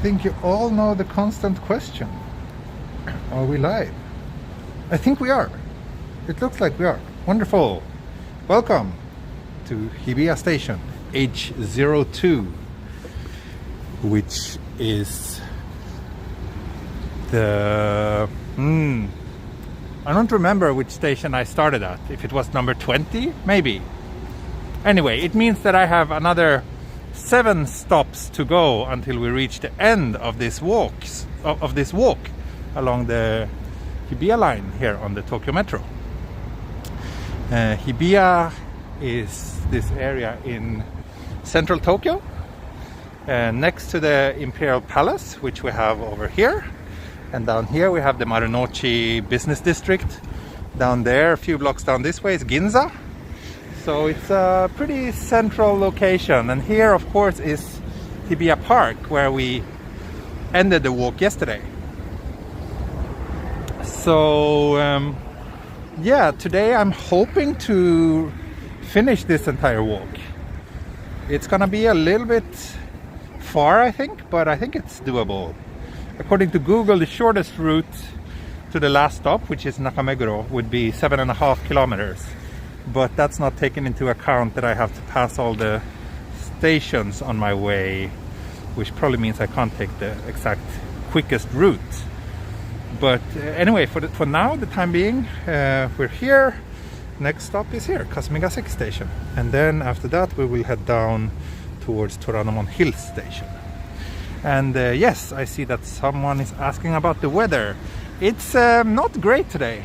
think you all know the constant question. Are we live? I think we are. It looks like we are. Wonderful. Welcome to Hibiya Station H02, which is the... I don't remember which station I started at. If it was number 20, maybe. Anyway, it means that I have another 7 stops to go until we reach the end of this walk along the Hibiya line here on the Tokyo Metro. Hibiya is this area in central Tokyo, next to the Imperial Palace, which we have over here. And down here we have the Marunouchi business district. Down there, a few blocks down this way, is Ginza. So it's a pretty central location. And here, of course, is Hibiya Park, where we ended the walk yesterday. So, yeah, today I'm hoping to finish this entire walk. It's gonna be a little bit far, I think, but I think it's doable. According to Google, the shortest route to the last stop, which is Nakameguro, would be 7.5 kilometers. But that's not taken into account that I have to pass all the stations on my way, which probably means I can't take the exact quickest route. But anyway, for now, the time being, we're here. Next stop is here, Kamiyacho station. And then after that, we will head down towards Toranomon Hills station. And yes, I see that someone is asking about the weather. It's not great today.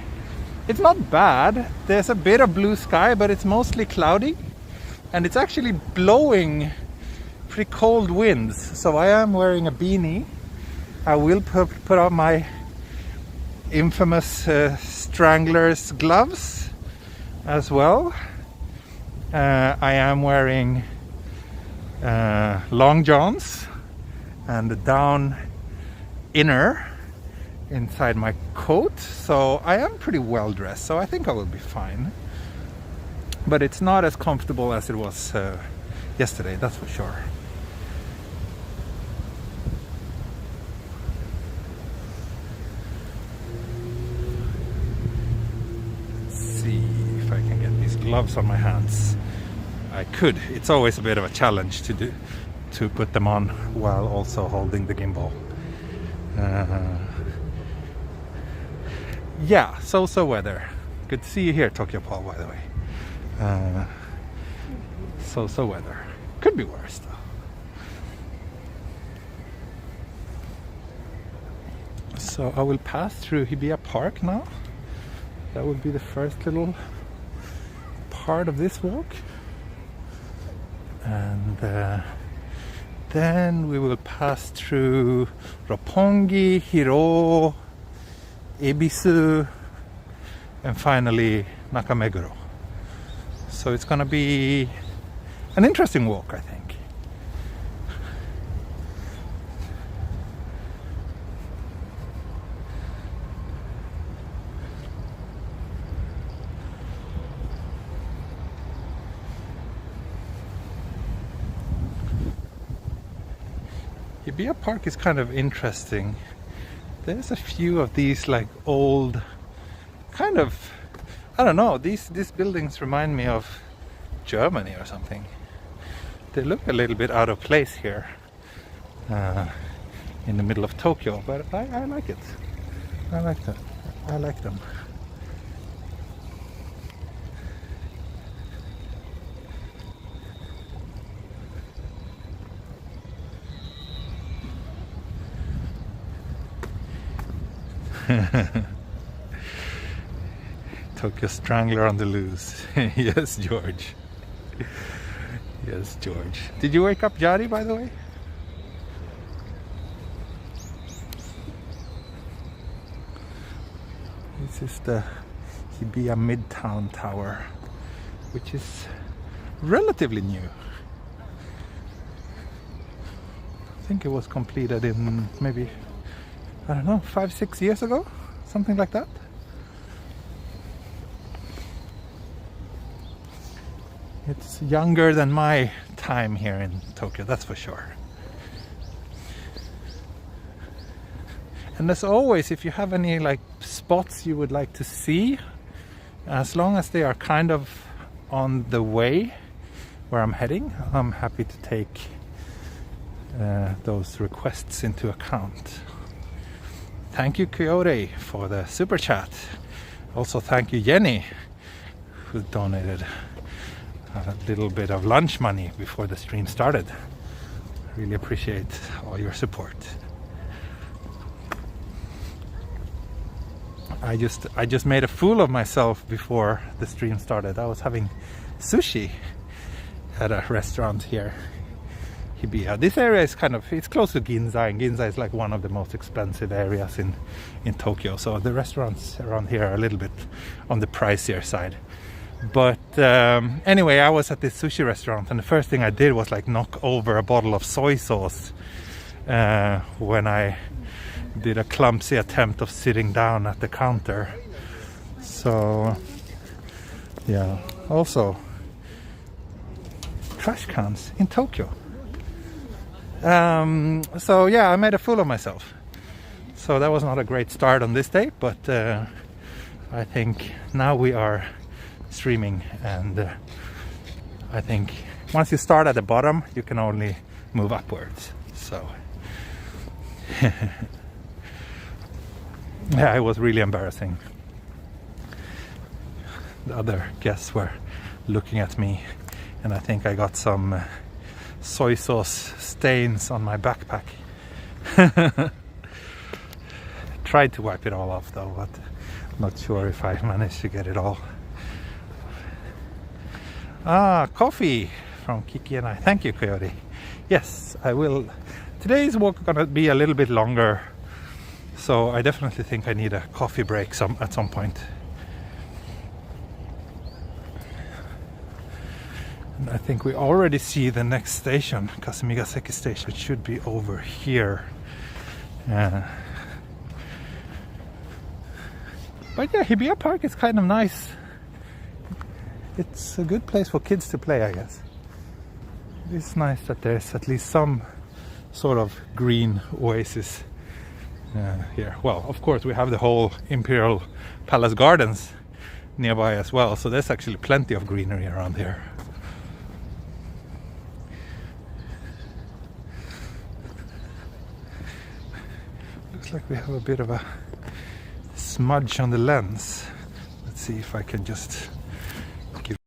It's not bad. There's a bit of blue sky, but it's mostly cloudy. And it's actually blowing pretty cold winds. So I am wearing a beanie. I will put on my infamous strangler's gloves as well. I am wearing long johns and the down inner inside my coat, so I am pretty well dressed, so I think I will be fine. But it's not as comfortable as it was yesterday, that's for sure. Let's see if I can get these gloves on my hands. I could. It's always a bit of a challenge to put them on while also holding the gimbal. Yeah, so weather. Good to see you here, Tokyo Paul, by the way. So weather. Could be worse though. So I will pass through Hibiya Park now. That would be the first little part of this walk. And then we will pass through Roppongi, Hiroo, Ebisu, and finally Nakameguro. So it's gonna be an interesting walk, I think. Hibiya Park is kind of interesting. There's a few of these like old kind of, I don't know, these buildings remind me of Germany or something. They look a little bit out of place here in the middle of Tokyo, but I like it. I like that. I like them. Tokyo Strangler on the loose. Yes, George. Yes, George. Did you wake up Jari, by the way? This is the Hibiya Midtown Tower, which is relatively new. I think it was completed in maybe, I don't know, 5-6 years ago, something like that. It's younger than my time here in Tokyo, that's for sure. And as always, if you have any like spots you would like to see, as long as they are kind of on the way where I'm heading, I'm happy to take those requests into account. Thank you, Coyote, for the super chat. Also, thank you, Jenny, who donated a little bit of lunch money before the stream started. Really appreciate all your support. I just made a fool of myself before the stream started. I was having sushi at a restaurant here, Hibiya. This area is it's close to Ginza, and Ginza is like one of the most expensive areas in Tokyo. So the restaurants around here are a little bit on the pricier side. But anyway, I was at this sushi restaurant, and the first thing I did was like knock over a bottle of soy sauce when I did a clumsy attempt of sitting down at the counter. So yeah, also trash cans in Tokyo. So yeah, I made a fool of myself. So that was not a great start on this day, but I think now we are streaming, and I think once you start at the bottom, you can only move upwards. So yeah, it was really embarrassing. The other guests were looking at me, and I think I got some soy sauce stains on my backpack. Tried to wipe it all off though, but not sure if I managed to get it all. Coffee from Kiki and I. Thank you, Coyote. Yes, I will. Today's walk is gonna be a little bit longer, so I definitely think I need a coffee break at some point. And I think we already see the next station, Kasumigaseki station, should be over here. But yeah, Hibiya Park is kind of nice. It's a good place for kids to play, I guess. It's nice that there's at least some sort of green oasis here. Well, of course, we have the whole Imperial Palace Gardens nearby as well, so there's actually plenty of greenery around here. Looks like we have a bit of a smudge on the lens. Let's see if I can just give.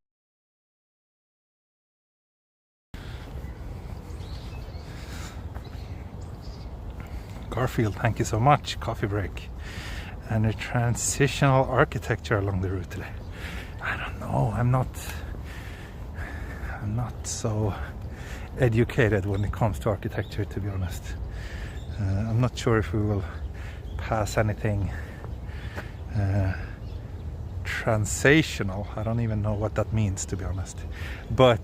Garfield, thank you so much. Coffee break. And a transitional architecture along the route today. I don't know. I'm not so educated when it comes to architecture, to be honest. I'm not sure if we will pass anything transitional. I don't even know what that means, to be honest. But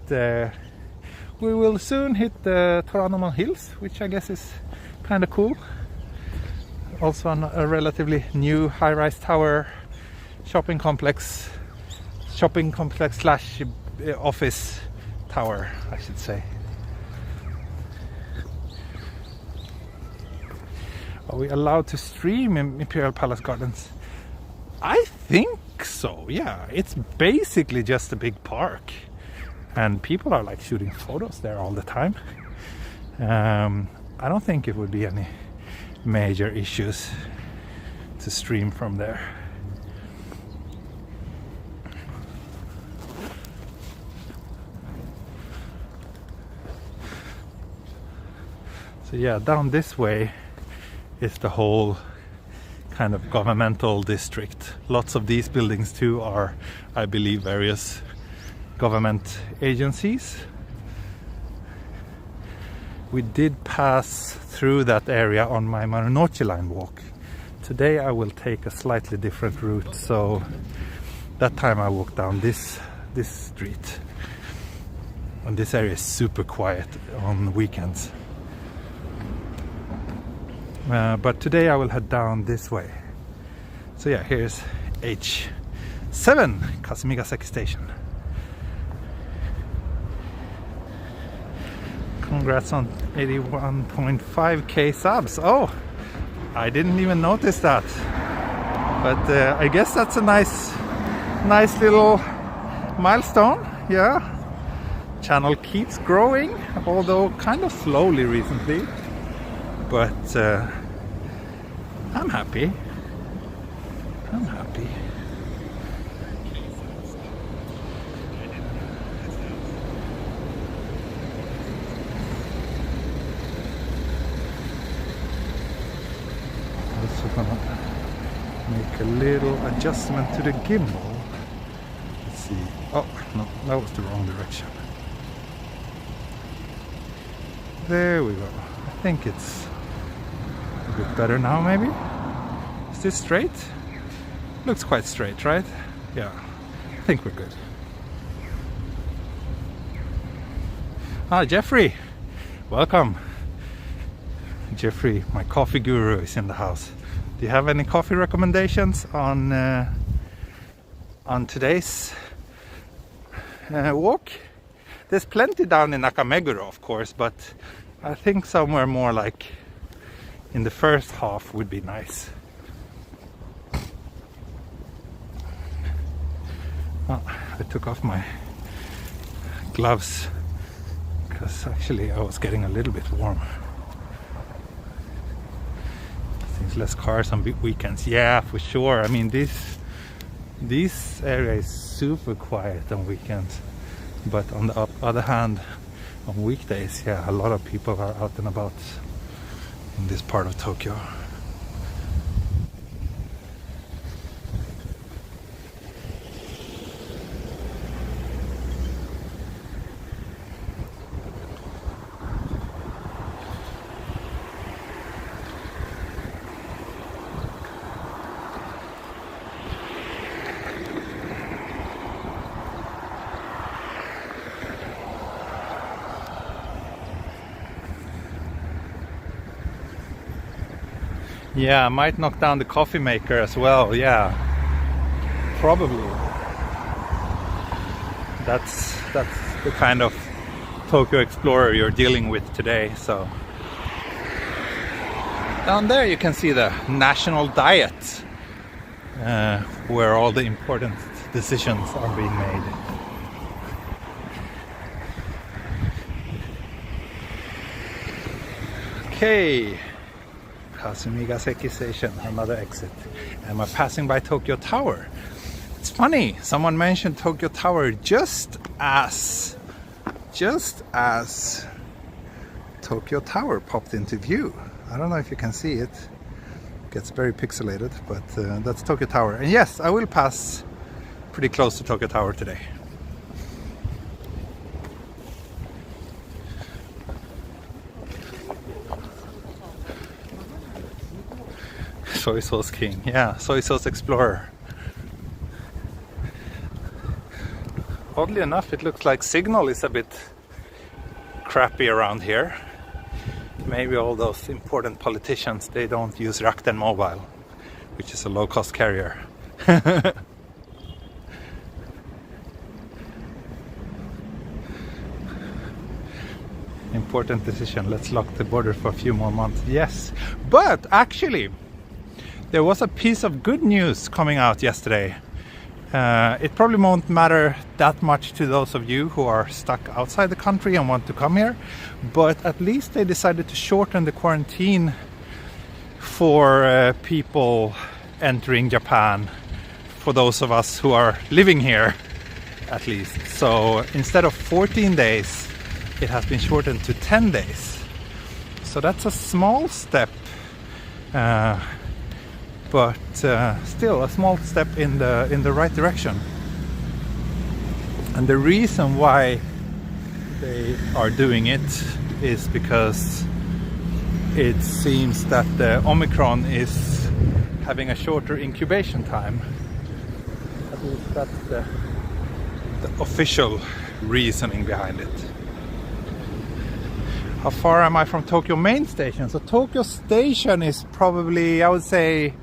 we will soon hit the Toranomon Hills, which I guess is kind of cool. Also a relatively new high-rise tower, shopping complex slash office tower, I should say. Are we allowed to stream in Imperial Palace Gardens? I think so, yeah. It's basically just a big park, and people are like shooting photos there all the time. I don't think it would be any major issues to stream from there. So yeah, down this way is the whole kind of governmental district. Lots of these buildings too are, I believe, various government agencies. We did pass through that area on my Marunouchi line walk. Today I will take a slightly different route, so that time I walked down this street. And this area is super quiet on weekends. But today I will head down this way. So yeah, here's H7, Kasumigaseki Station. Congrats on 81.5k subs. Oh, I didn't even notice that. But I guess that's a nice little milestone. Yeah. Channel keeps growing, although kind of slowly recently. But I'm happy. I'm happy. Also gonna make a little adjustment to the gimbal. Let's see. Oh no, that was the wrong direction. There we go. I think it's a bit better now, maybe. Is this straight? Looks quite straight, right? Yeah, I think we're good. Ah, Jeffrey, welcome. Jeffrey, my coffee guru, is in the house. Do you have any coffee recommendations on today's walk? There's plenty down in Nakameguro, of course, but I think somewhere more like in the first half would be nice. Oh, I took off my gloves because actually I was getting a little bit warm. Seems less cars on weekends. Yeah, for sure. I mean, this area is super quiet on weekends. But on the other hand, on weekdays, yeah, a lot of people are out and about in this part of Tokyo. Yeah, I might knock down the coffee maker as well. Yeah, probably. That's the kind of Tokyo Explorer you're dealing with today. So down there you can see the National Diet, where all the important decisions are being made. Okay. Kasumigaseki Station, another exit. Am I passing by Tokyo Tower? It's funny, someone mentioned Tokyo Tower just as Tokyo Tower popped into view. I don't know if you can see it. It gets very pixelated, but that's Tokyo Tower. And yes, I will pass pretty close to Tokyo Tower today. Soy Sauce King, yeah, Soy Sauce Explorer. Oddly enough, it looks like signal is a bit crappy around here. Maybe all those important politicians, they don't use Rakuten Mobile, which is a low-cost carrier. Important decision, let's lock the border for a few more months. Yes, but actually there was a piece of good news coming out yesterday. It probably won't matter that much to those of you who are stuck outside the country and want to come here, but at least they decided to shorten the quarantine for people entering Japan, for those of us who are living here at least. So instead of 14 days, it has been shortened to 10 days. So that's a small step, but still a small step in the right direction. And the reason why they are doing it is because it seems that the Omicron is having a shorter incubation time. At least that's the official reasoning behind it. How far am I from Tokyo main station? So Tokyo station is probably, I would say,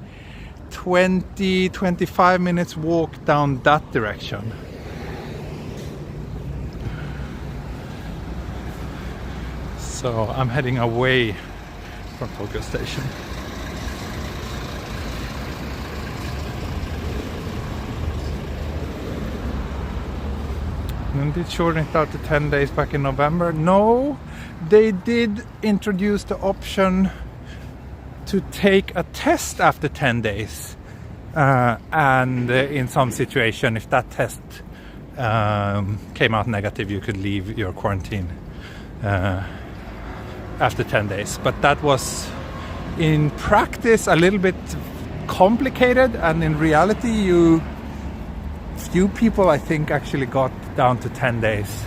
20-25 minutes walk down that direction. So I'm heading away from Tokyo station. And did shorten it out to 10 days back in November? No, they did introduce the option to take a test after 10 days. And in some situation, if that test came out negative, you could leave your quarantine after 10 days. But that was in practice a little bit complicated, and in reality few people I think actually got down to 10 days.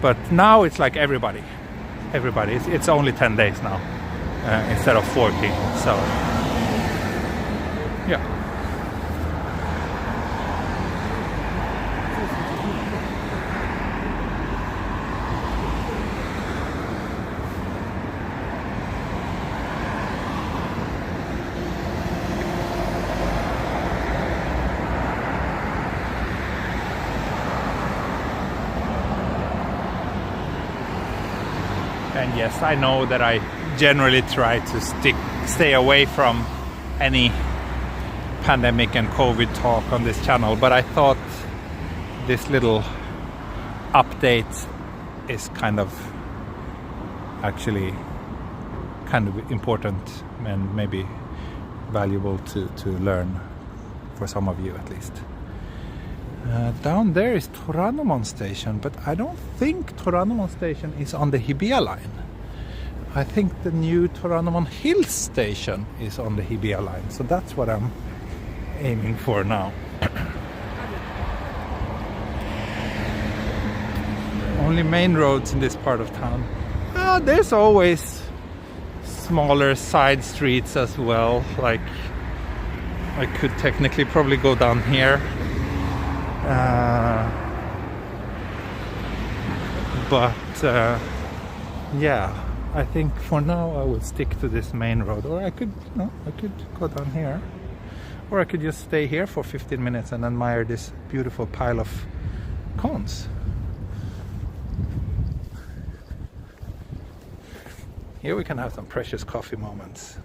But now it's like everybody it's only 10 days now instead of 14. So yeah. And yes, I know that I generally try to stay away from any pandemic and COVID talk on this channel, but I thought this little update is kind of important and maybe valuable to learn for some of you at least. Down there is Toranomon Station, but I don't think Toranomon Station is on the Hibiya line. I think the new Toranomon Hills station is on the Hibiya line, so that's what I'm aiming for now. Only main roads in this part of town. There's always smaller side streets as well. Like I could technically probably go down here. Yeah, I think for now I will stick to this main road, or I could go down here, or I could just stay here for 15 minutes and admire this beautiful pile of cones. Here we can have some precious coffee moments.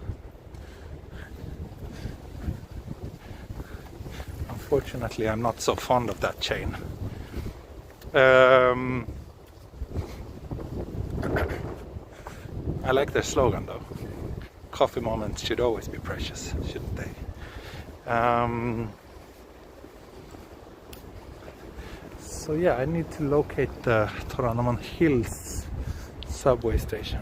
Unfortunately, I'm not so fond of that chain. I like their slogan though. Coffee moments should always be precious, shouldn't they? So yeah, I need to locate the Toranomon Hills subway station.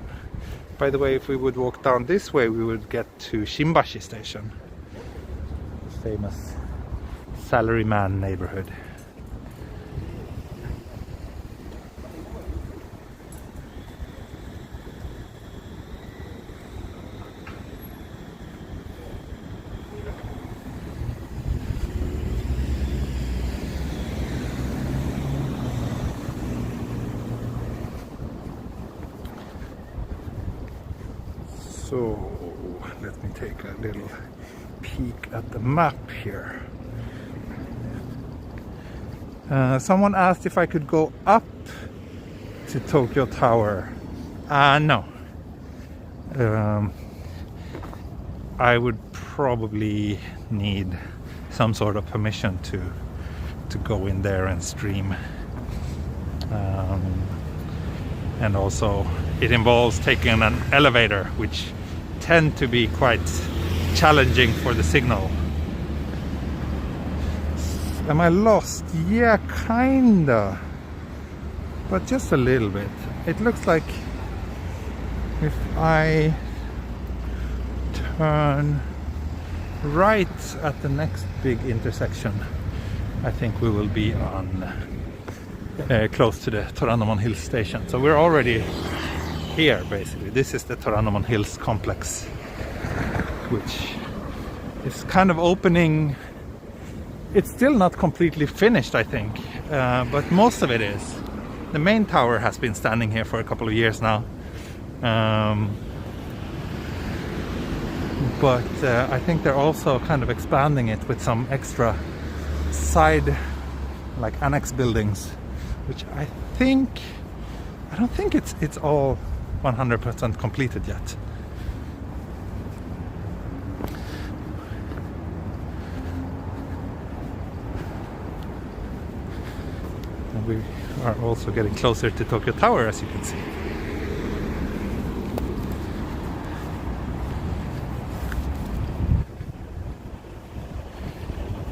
By the way, if we would walk down this way, we would get to Shimbashi station, the famous salaryman neighborhood. So let me take a little peek at the map here. Someone asked if I could go up to Tokyo Tower. No. I would probably need some sort of permission to go in there and stream. And also it involves taking an elevator, which tend to be quite challenging for the signal. Am I lost? Yeah, kinda, but just a little bit. It looks like if I turn right at the next big intersection, I think we will be on close to the Toranomon Hills station. So we're already here basically. This is the Toranomon Hills complex, which is kind of opening. It's still not completely finished, I think, but most of it is. The main tower has been standing here for a couple of years now, but I think they're also kind of expanding it with some extra side, like annex buildings, which I don't think it's all 100% completed yet. And we are also getting closer to Tokyo Tower, as you can see.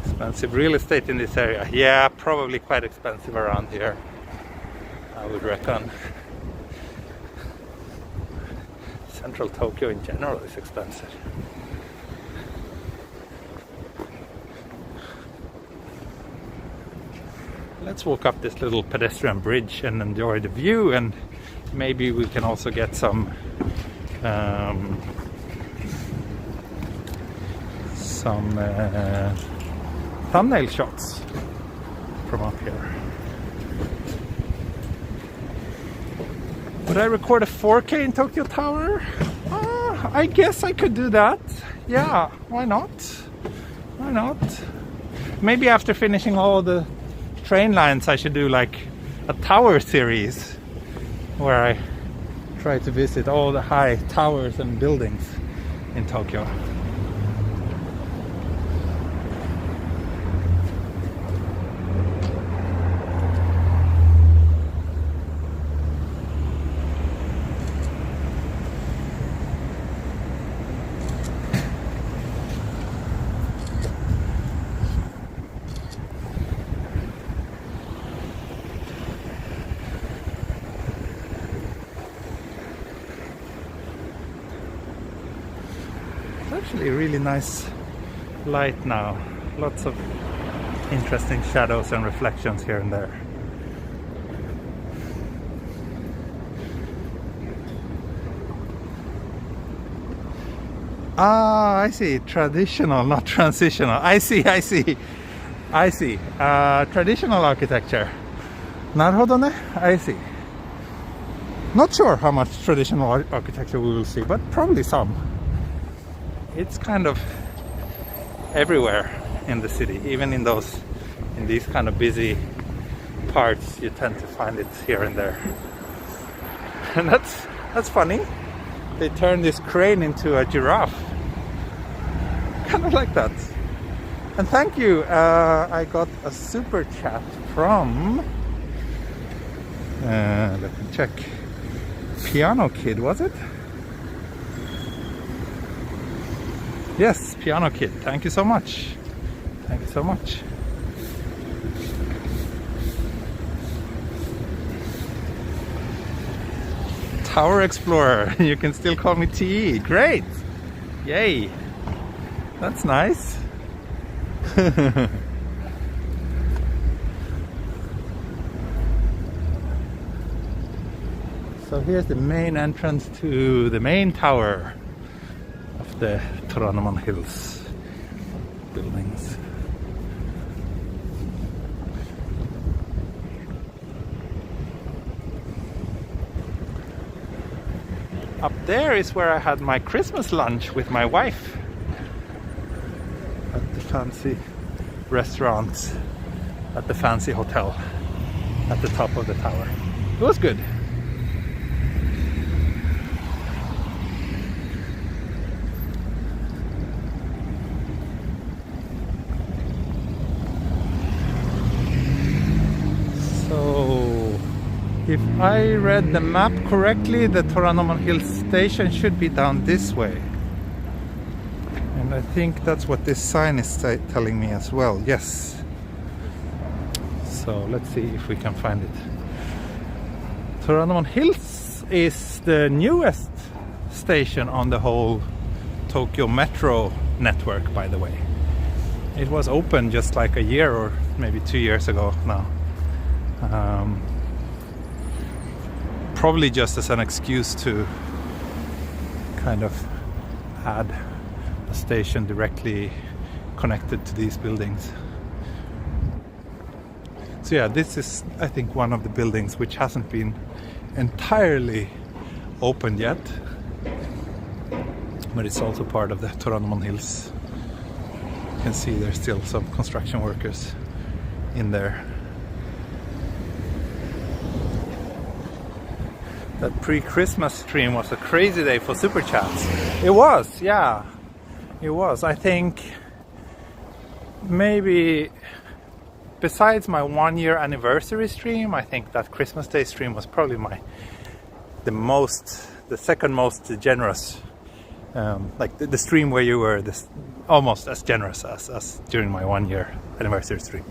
Expensive real estate in this area. Yeah, probably quite expensive around here, I would reckon. Central Tokyo in general is expensive. Let's walk up this little pedestrian bridge and enjoy the view, and maybe we can also get some thumbnail shots from up here. Would I record a 4K in Tokyo Tower? I guess I could do that. Yeah, why not? Why not? Maybe after finishing all the train lines I should do like a tower series where I try to visit all the high towers and buildings in Tokyo. Actually a really nice light now. Lots of interesting shadows and reflections here and there. Ah, I see. Traditional, not transitional. I see. Traditional architecture. なるほどね. I see. Not sure how much traditional architecture we will see, but probably some. It's kind of everywhere in the city, even in these kind of busy parts, you tend to find it here and there. And that's funny. They turned this crane into a giraffe. Kind of like that. And thank you. I got a super chat from let me check. Piano Kid, was it? Yes, Piano Kid. Thank you so much. Thank you so much. Tower Explorer. You can still call me TE. Great. Yay. That's nice. So here's the main entrance to the main tower of the Toranomon Hills buildings. Up there is where I had my Christmas lunch with my wife at the fancy restaurant at the fancy hotel at the top of the tower. It was good. If I read the map correctly, the Toranomon Hills station should be down this way. And I think that's what this sign is telling me as well. Yes. So let's see if we can find it. Toranomon Hills is the newest station on the whole Tokyo Metro network, by the way. It was open just like a year or maybe 2 years ago now. Probably just as an excuse to kind of add a station directly connected to these buildings. So yeah, this is, I think, one of the buildings which hasn't been entirely opened yet, but it's also part of the Toranomon Hills. You can see there's still some construction workers in there. That pre-Christmas stream was a crazy day for super chats. It was, yeah, it was. I think maybe besides my 1-year anniversary stream, I think that Christmas Day stream was probably the second most generous. Like the stream where you were almost as generous as during my 1-year anniversary stream.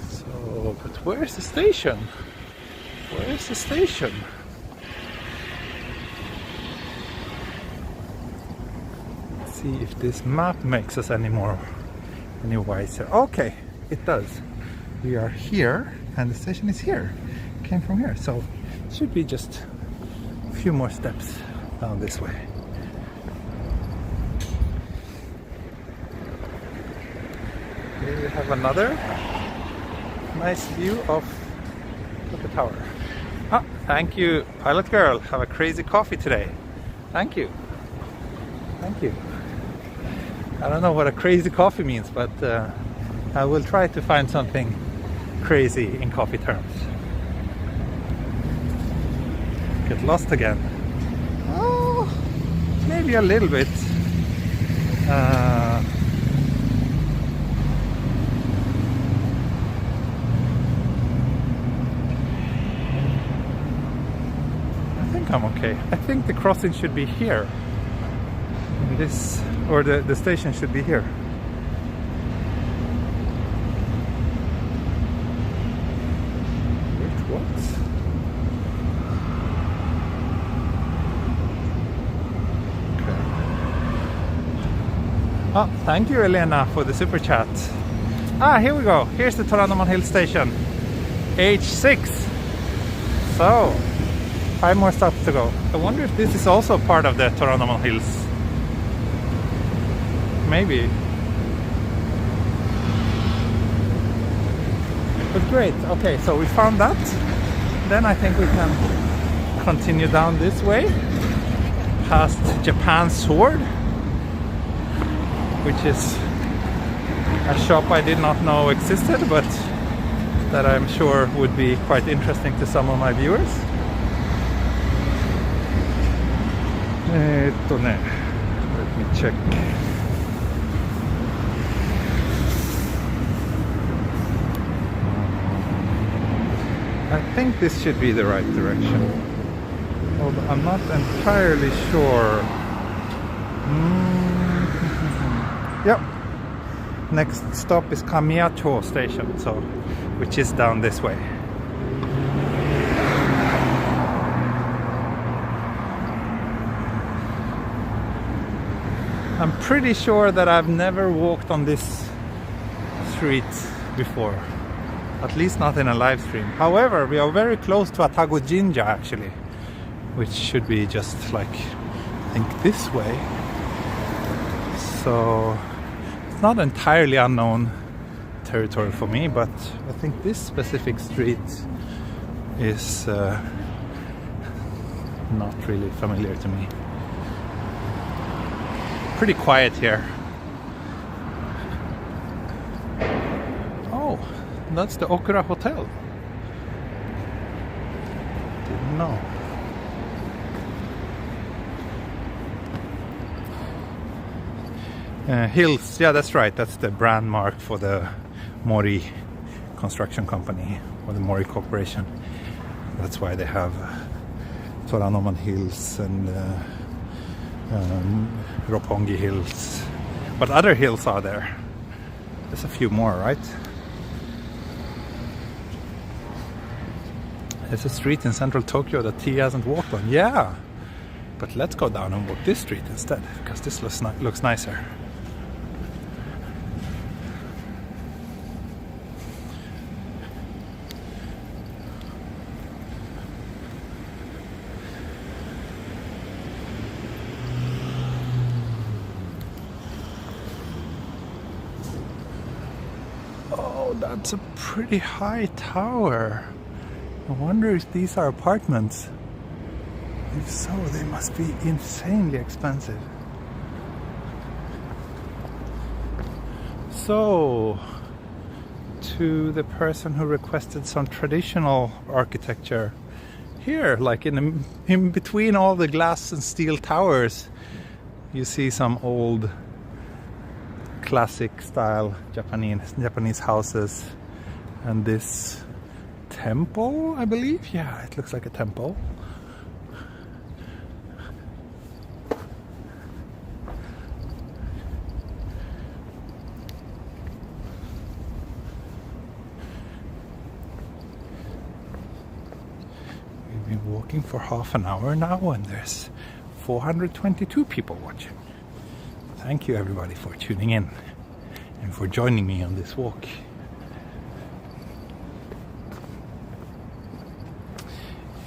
So, but where's the station? Where's the station? Let's see if this map makes us any wiser. Okay, it does. We are here and the station is here. Came from here, so it should be just a few more steps down this way. Here we have another nice view of the tower. Ah, thank you, Pilot Girl. Have a crazy coffee today. Thank you. Thank you. I don't know what a crazy coffee means, but I will try to find something crazy in coffee terms. Get lost again. Oh, maybe a little bit. I'm okay. I think the crossing should be here. This, or the station should be here. Wait, what? Okay. Oh, thank you, Elena, for the super chat. Ah, here we go. Here's the Toranomon Hills station. H6. So, 5 more stops to go. I wonder if this is also part of the Toranomon Hills. Maybe. But great. Okay, so we found that. Then I think we can continue down this way past Japan's Sword, which is a shop I did not know existed, but that I'm sure would be quite interesting to some of my viewers. Let me check. I think this should be the right direction. Although I'm not entirely sure. Yep. Next stop is Kamiyacho station, so which is down this way. I'm pretty sure that I've never walked on this street before. At least not in a live stream. However, we are very close to Atago Jinja actually, which should be just like, I think this way. So it's not entirely unknown territory for me, but I think this specific street is not really familiar to me. Pretty quiet here. Oh, that's the Okura Hotel. Didn't know. Hills, yeah, that's right. That's the brand mark for the Mori construction company, or the Mori Corporation. That's why they have Toranomon Hills and Roppongi Hills. But other hills are there. There's a few more, right? There's a street in central Tokyo that T hasn't walked on. Yeah! But let's go down and walk this street instead, because this looks nicer. That's a pretty high tower. I wonder if these are apartments. If so, they must be insanely expensive. So, to the person who requested some traditional architecture, here, like in between all the glass and steel towers, you see some old classic style Japanese houses, and this temple, I believe. Yeah, it looks like a temple. We've been walking for half an hour now, and there's 422 people watching. Thank you everybody for tuning in and for joining me on this walk.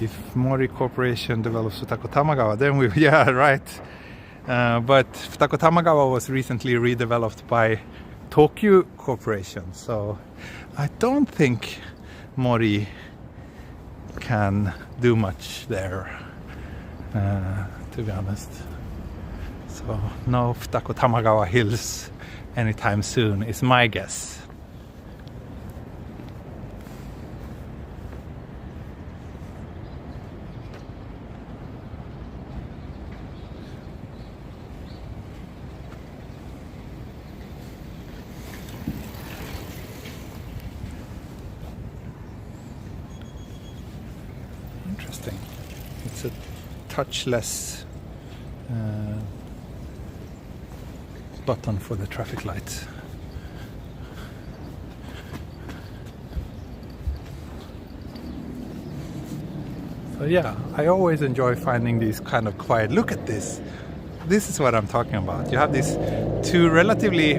If Mori Corporation develops Futako Tamagawa, then we, yeah, right. But Futako Tamagawa was recently redeveloped by Tokyo Corporation, so I don't think Mori can do much there, to be honest. So no Futako Tamagawa Hills anytime soon is my guess. Interesting. It's a touchless button for the traffic lights. So yeah, I always enjoy finding these kind of quiet. Look at this. This is what I'm talking about. You have these two relatively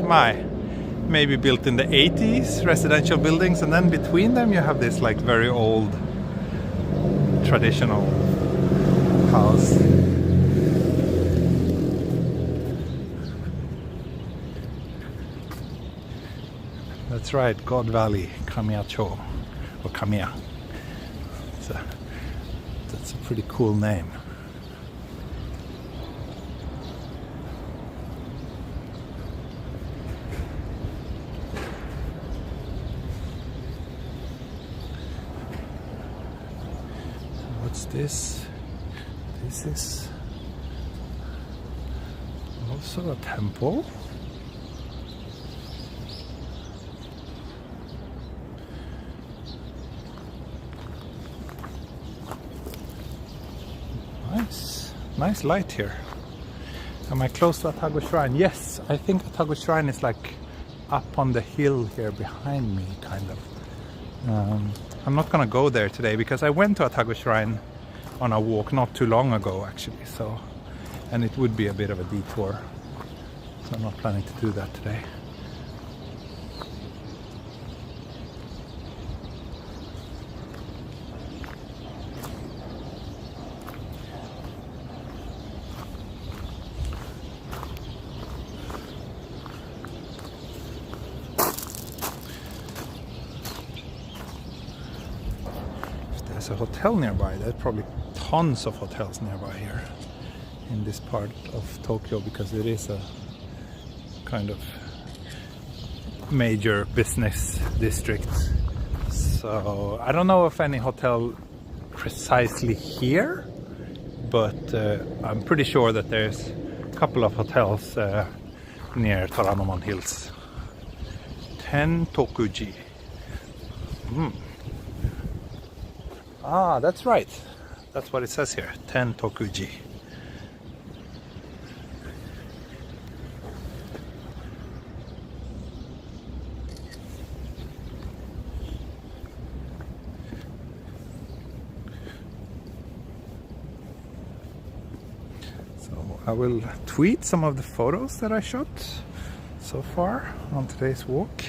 maybe built in the 80s residential buildings, and then between them you have this like very old traditional house. That's right, God Valley, Kamiyacho, or Kamiya. That's a pretty cool name. What's this? This is also a temple. Nice light here. Am I close to Atago Shrine? Yes, I think Atago Shrine is like up on the hill here behind me, kind of. I'm not gonna go there today because I went to Atago Shrine on a walk not too long ago, actually. So, and it would be a bit of a detour. So I'm not planning to do that today. There's a hotel nearby. There's probably tons of hotels nearby here in this part of Tokyo, because it is a kind of major business district. So I don't know of any hotel precisely here, but I'm pretty sure that there's a couple of hotels near Toranomon Hills. Tentokuji. Ah, that's right. That's what it says here. Tentokuji. So I will tweet some of the photos that I shot so far on today's walk.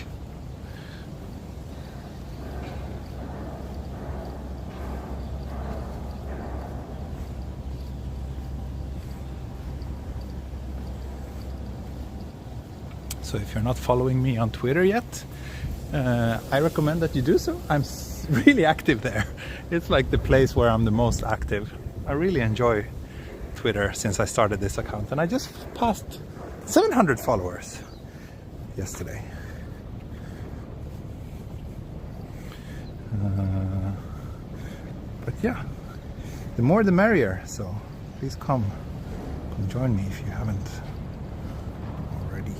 So if you're not following me on Twitter yet, I recommend that you do so. I'm really active there. It's like the place where I'm the most active. I really enjoy Twitter since I started this account, and I just passed 700 followers yesterday. But yeah, the more the merrier. So please come join me if you haven't already.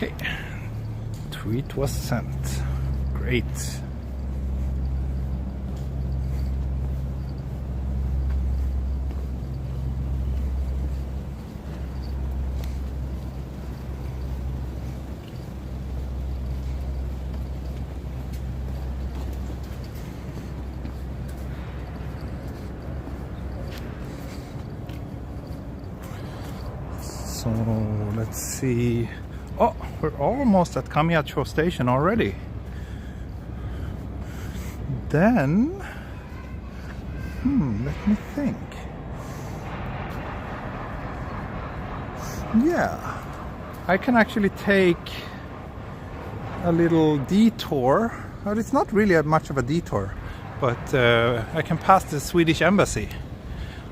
Okay, tweet was sent. Great. So let's see. Oh, we're almost at Kamiyacho station already. Then, let me think. Yeah, I can actually take a little detour. Well, it's not really much of a detour, but I can pass the Swedish embassy.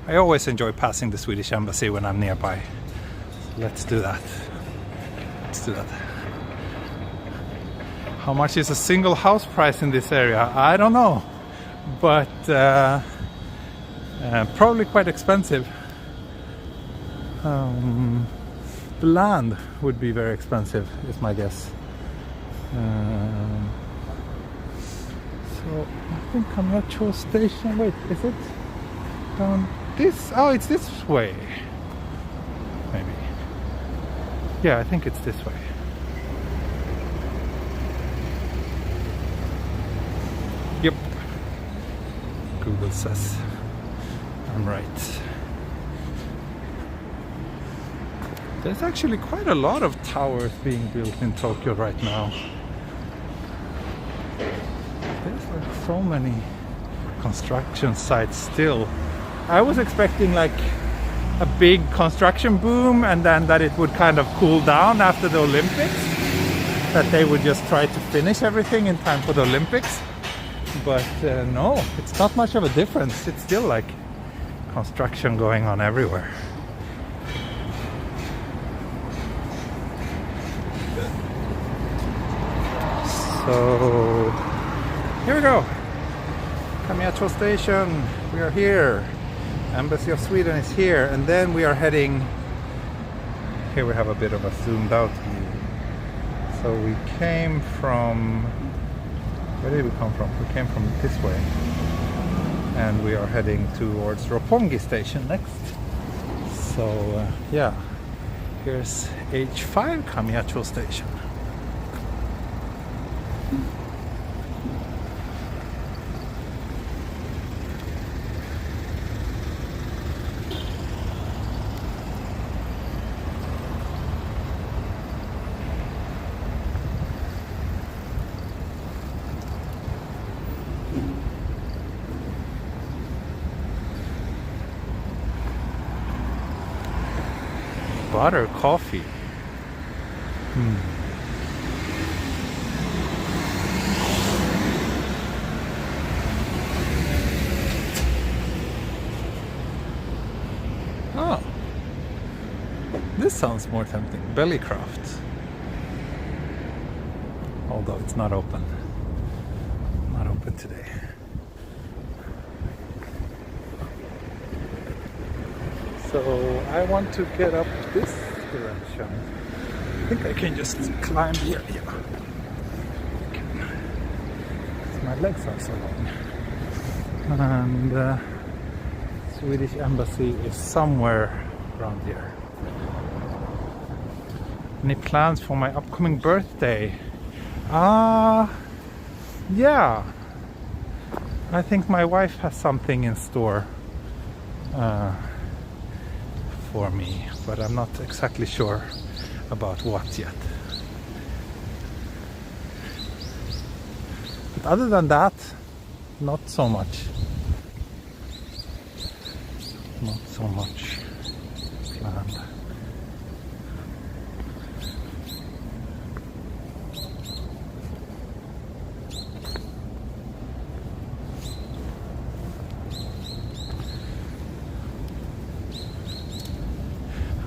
I always enjoy passing the Swedish embassy when I'm nearby. So let's do that. Let's do that. How much is a single house price in this area? I don't know, but probably quite expensive. The land would be very expensive, is my guess. So I think Kamiyacho station. Wait, is it down this? Oh, it's this way. Maybe. Yeah, I think it's this way. Yep. Google says I'm right. There's actually quite a lot of towers being built in Tokyo right now. There's like so many construction sites still. I was expecting like a big construction boom and then that it would kind of cool down after the Olympics, that they would just try to finish everything in time for the Olympics, but no, it's not much of a difference. It's still like construction going on everywhere. So here we go, Kamiyacho station, we are here. Embassy of Sweden is here, and then we are heading, here we have a bit of a zoomed out view. So we came from, where did we come from? We came from this way, and we are heading towards Roppongi station next. So yeah, here's H5 Kamiyacho station. Butter coffee. Oh, this sounds more tempting. Bellycraft. Although it's not open. Not open today. So I want to get up this direction. I think I can just climb here. Yeah. My legs are so long. And Swedish embassy is somewhere around here. Any plans for my upcoming birthday? Yeah. I think my wife has something in store for me, but I'm not exactly sure about what yet. But other than that, not so much. Not so much planned.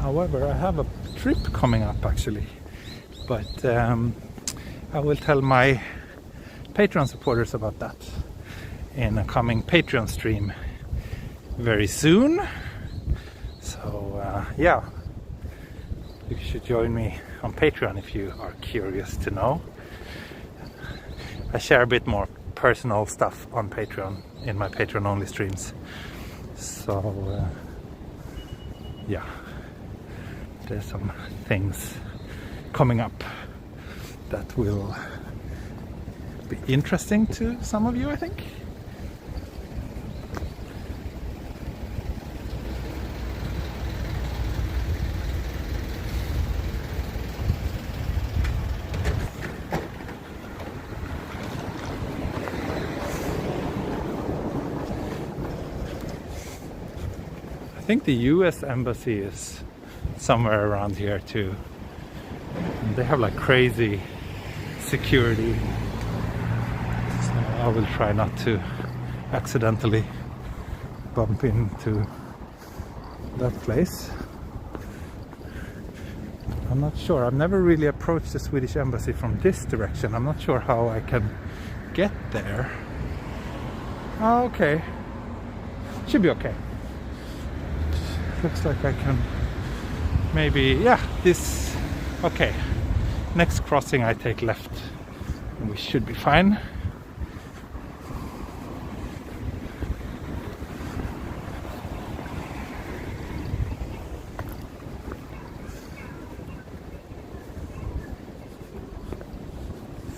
However, I have a trip coming up actually, but I will tell my Patreon supporters about that in a coming Patreon stream very soon. So yeah, you should join me on Patreon if you are curious to know. I share a bit more personal stuff on Patreon in my Patreon only streams. So yeah, there's some things coming up that will be interesting to some of you, I think. I think the US Embassy is somewhere around here too. And they have like crazy security. So I will try not to accidentally bump into that place. I'm not sure. I've never really approached the Swedish Embassy from this direction. I'm not sure how I can get there. Oh, okay. Should be okay. Looks like I can maybe, yeah, this, okay. Next crossing I take left and we should be fine.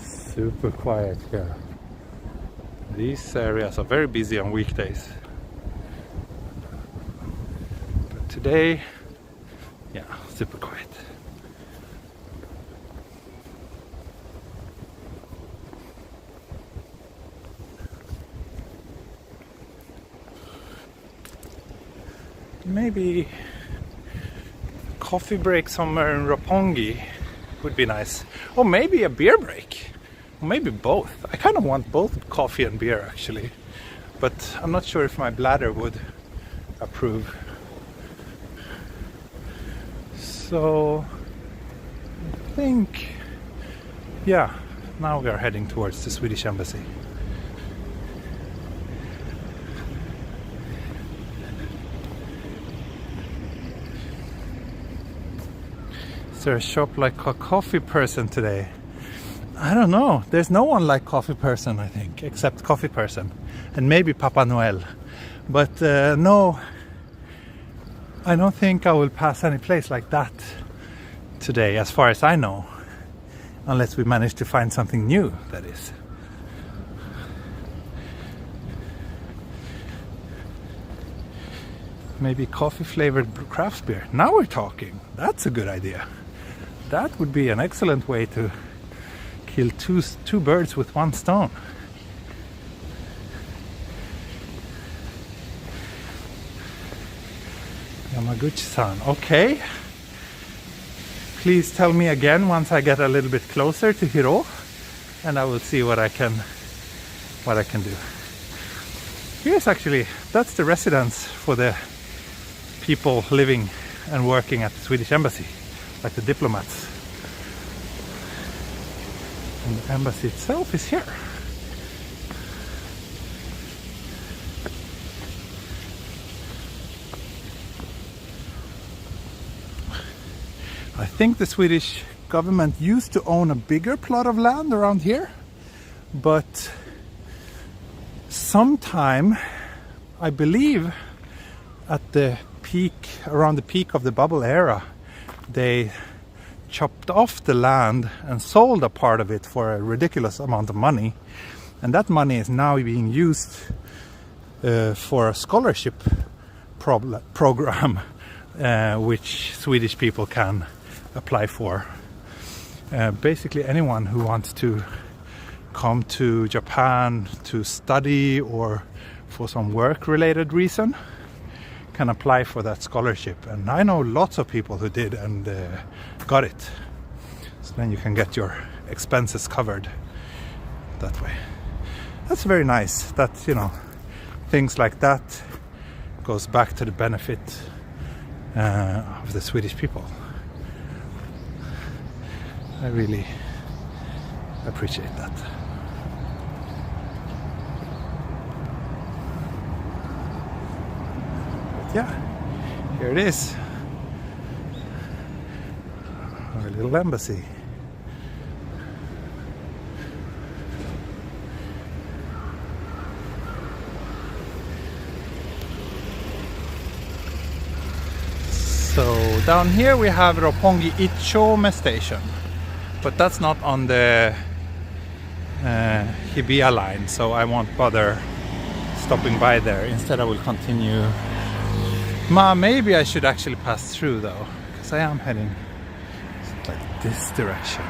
Super quiet here. These areas are very busy on weekdays. But today, yeah, super quiet. Maybe coffee break somewhere in Roppongi would be nice. Or maybe a beer break. Or maybe both. I kind of want both coffee and beer actually. But I'm not sure if my bladder would approve. So I think, yeah, now we are heading towards the Swedish Embassy. Is there a shop like a coffee person today? I don't know. There's no one like coffee person, I think, except coffee person and maybe Papa Noel. But no, I don't think I will pass any place like that today, as far as I know, unless we manage to find something new, that is. Maybe coffee flavored craft beer. Now we're talking. That's a good idea. That would be an excellent way to kill two birds with one stone. Yamaguchi-san. Okay. Please tell me again once I get a little bit closer to Hiroo, and I will see what I can do. Here's actually, that's the residence for the people living and working at the Swedish Embassy, like the diplomats. And the embassy itself is here. I think the Swedish government used to own a bigger plot of land around here, but sometime, I believe, at the peak, around the peak of the bubble era, they chopped off the land and sold a part of it for a ridiculous amount of money, and that money is now being used for a scholarship program which Swedish people can apply for. Basically anyone who wants to come to Japan to study or for some work related reason can apply for that scholarship. And I know lots of people who did and got it. So then you can get your expenses covered that way. That's very nice that, you know, things like that goes back to the benefit of the Swedish people. I really appreciate that. But yeah, here it is, our little embassy. So down here we have Roppongi Ichome station, but that's not on the Hibiya line, so I won't bother stopping by there. Instead I will continue. Maybe I should actually pass through though, because I am heading like this direction.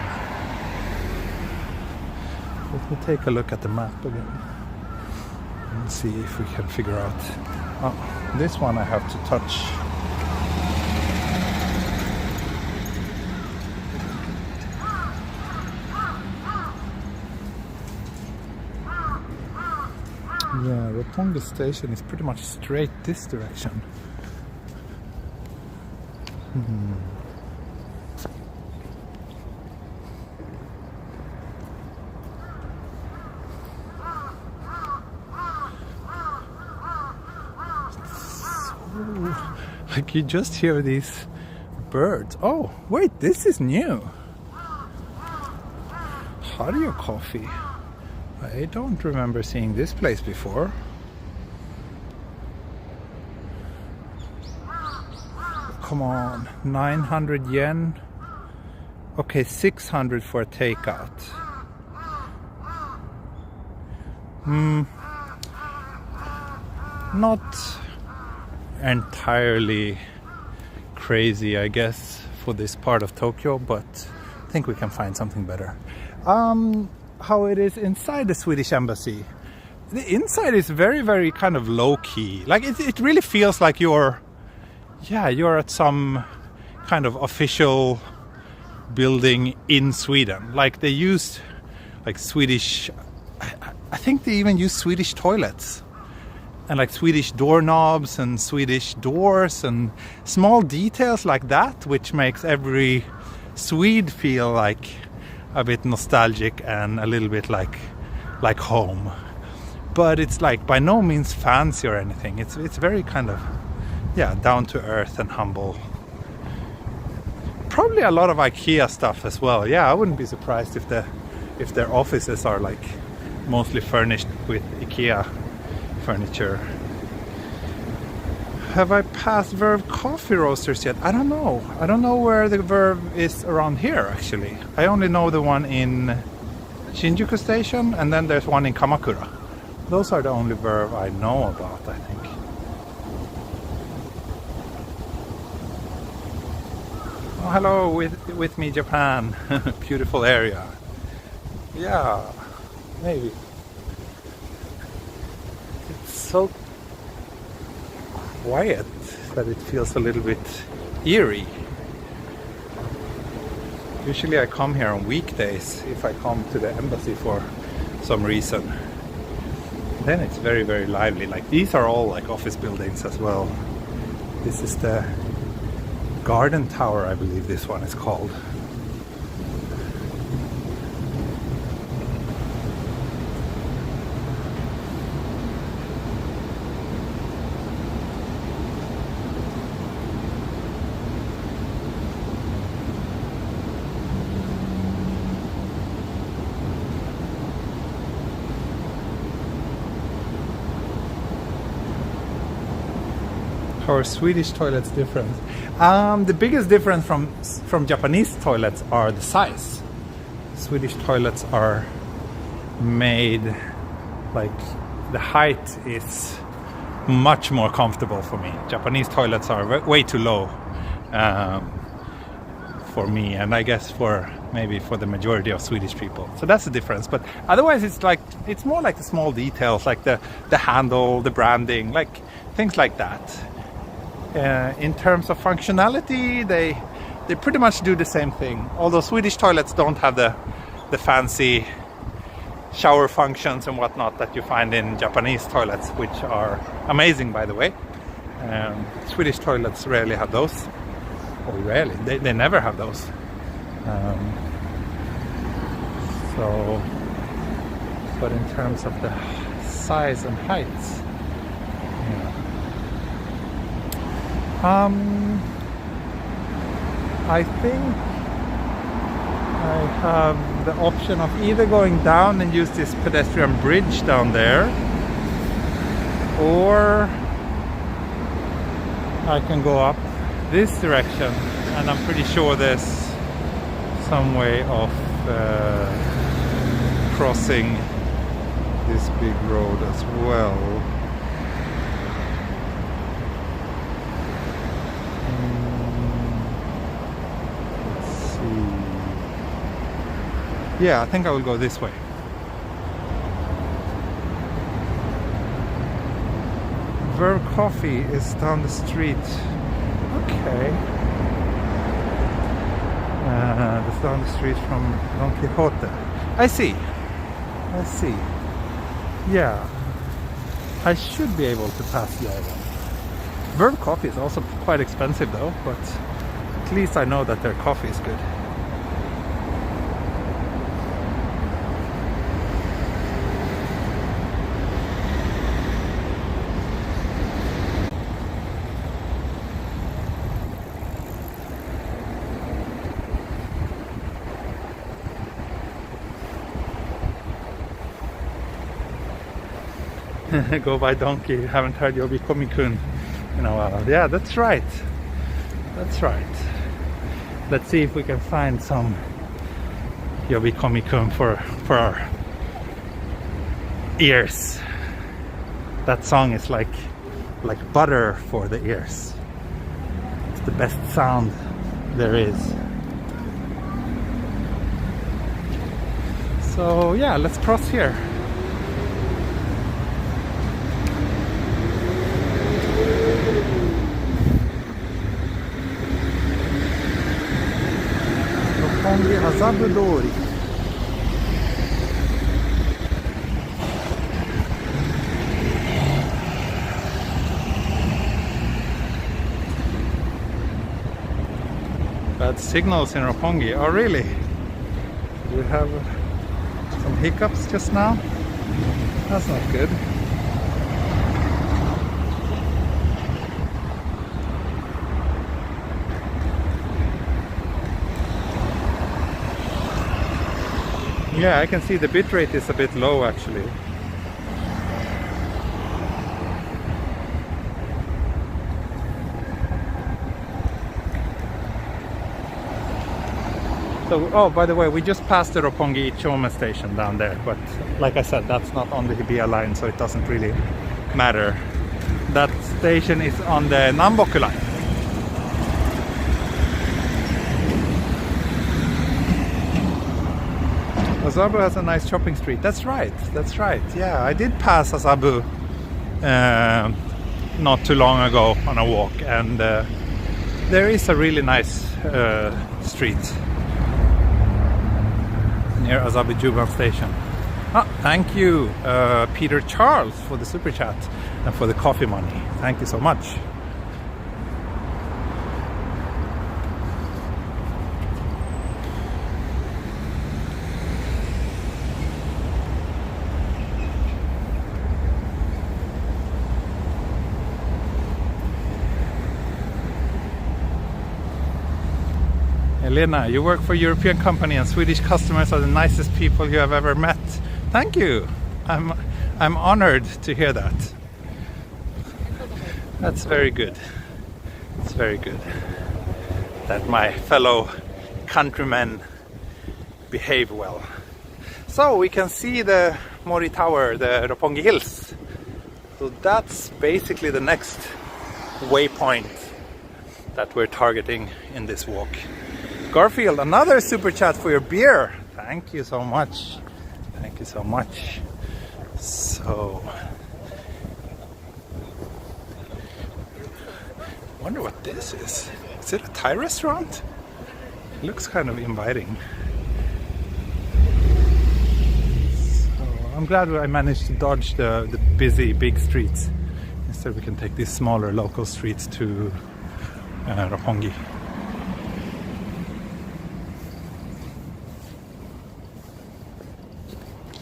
Let me take a look at the map again and see if we can figure out. Oh, this one I have to touch. Yeah, Roppongi station is pretty much straight this direction. So, like you just hear these birds. Oh, wait, this is new. Hiroo coffee. I don't remember seeing this place before. Come on, 900 yen. Okay, 600 for a takeout. Not entirely crazy, I guess, for this part of Tokyo, but I think we can find something better. How it is inside the Swedish embassy. The inside is very, very kind of low-key. Like it really feels like you're at some kind of official building in Sweden. Like they use like Swedish, I think they even use Swedish toilets and like Swedish doorknobs and Swedish doors and small details like that, which makes every Swede feel like a bit nostalgic and a little bit like home. But it's like by no means fancy or anything. It's very kind of down to earth and humble. Probably a lot of IKEA stuff as well. Yeah, I wouldn't be surprised if their offices are like mostly furnished with IKEA furniture. Have I passed Verve coffee roasters yet? I don't know. I don't know where the Verve is around here actually. I only know the one in Shinjuku station and then there's one in Kamakura. Those are the only Verve I know about, I think. Oh, hello, with me Japan. Beautiful area. Yeah, maybe. It's so quiet that it feels a little bit eerie. Usually I come here on weekdays if I come to the embassy for some reason. Then it's very, very lively. Like these are all like office buildings as well. This is the Garden Tower, I believe this one is called. How are Swedish toilets different? The biggest difference from Japanese toilets are the size. Swedish toilets are made like the height is much more comfortable for me. Japanese toilets are way too low for me, and I guess maybe for the majority of Swedish people. So that's the difference. But otherwise, it's more like the small details, like the handle, the branding, like things like that. In terms of functionality, they pretty much do the same thing. Although Swedish toilets don't have the fancy shower functions and whatnot that you find in Japanese toilets, which are amazing, by the way. Swedish toilets rarely have those. Or rarely, they never have those. So, but in terms of the size and heights, I think I have the option of either going down and use this pedestrian bridge down there, or I can go up this direction, and I'm pretty sure there's some way of crossing this big road as well. Yeah, I think I will go this way. Verve Coffee is down the street. Okay. It's down the street from Don Quixote. I see. Yeah. I should be able to pass the island. Verve Coffee is also quite expensive though, but at least I know that their coffee is good. Go by donkey. Haven't heard Yobi Komi-kun in a while. Yeah, that's right. Let's see if we can find some Yobi Komi-kun for our ears. That song is like butter for the ears. It's the best sound there is. So yeah, let's cross here. Roppongi Azabudori. Bad signals in Roppongi. Oh really? We have some hiccups just now? That's not good. Yeah, I can see the bitrate is a bit low actually. So, oh, by the way, we just passed the Roppongi Ichome station down there, but like I said, that's not on the Hibiya line, so it doesn't really matter. That station is on the Namboku line. Azabu has a nice shopping street. That's right. Yeah, I did pass Azabu not too long ago on a walk, and there is a really nice street near Azabu Juban station. Thank you, Peter Charles, for the super chat and for the coffee money. Thank you so much. Elena, you work for a European company and Swedish customers are the nicest people you have ever met. Thank you. I'm honored to hear that. That's very good. It's very good that my fellow countrymen behave well. So we can see the Mori Tower, the Roppongi Hills. So that's basically the next waypoint that we're targeting in this walk. Garfield, another super chat for your beer. Thank you so much. Thank you so much. So Wonder what this is. Is it a Thai restaurant? It looks kind of inviting. So I'm glad I managed to dodge the busy big streets. Instead we can take these smaller local streets to Roppongi.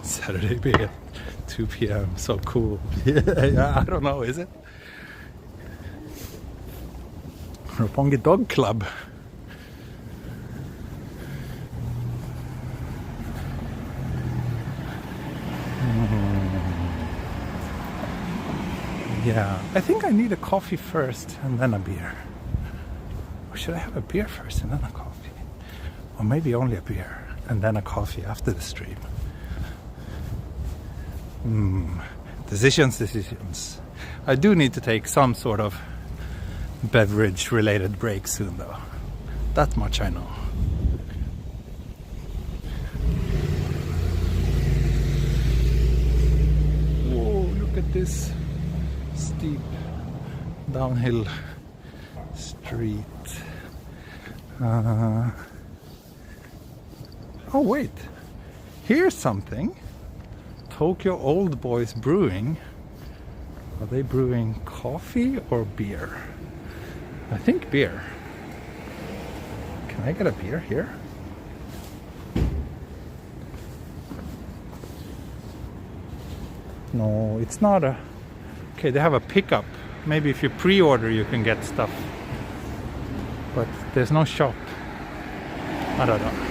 Saturday beer, 2 p.m. So cool. Yeah, I don't know, is it? Roppongi Dog Club. Yeah, I think I need a coffee first and then a beer. Or should I have a beer first and then a coffee? Or maybe only a beer and then a coffee after the stream. Decisions. I do need to take some sort of beverage related break soon though. That much I know. Whoa, look at this steep downhill street. Oh wait, here's something. Tokyo Old Boys Brewing. Are they brewing coffee or beer? I think beer. Can I get a beer here? No, it's not a... Okay, they have a pickup. Maybe if you pre-order you can get stuff. But there's no shop. I don't know.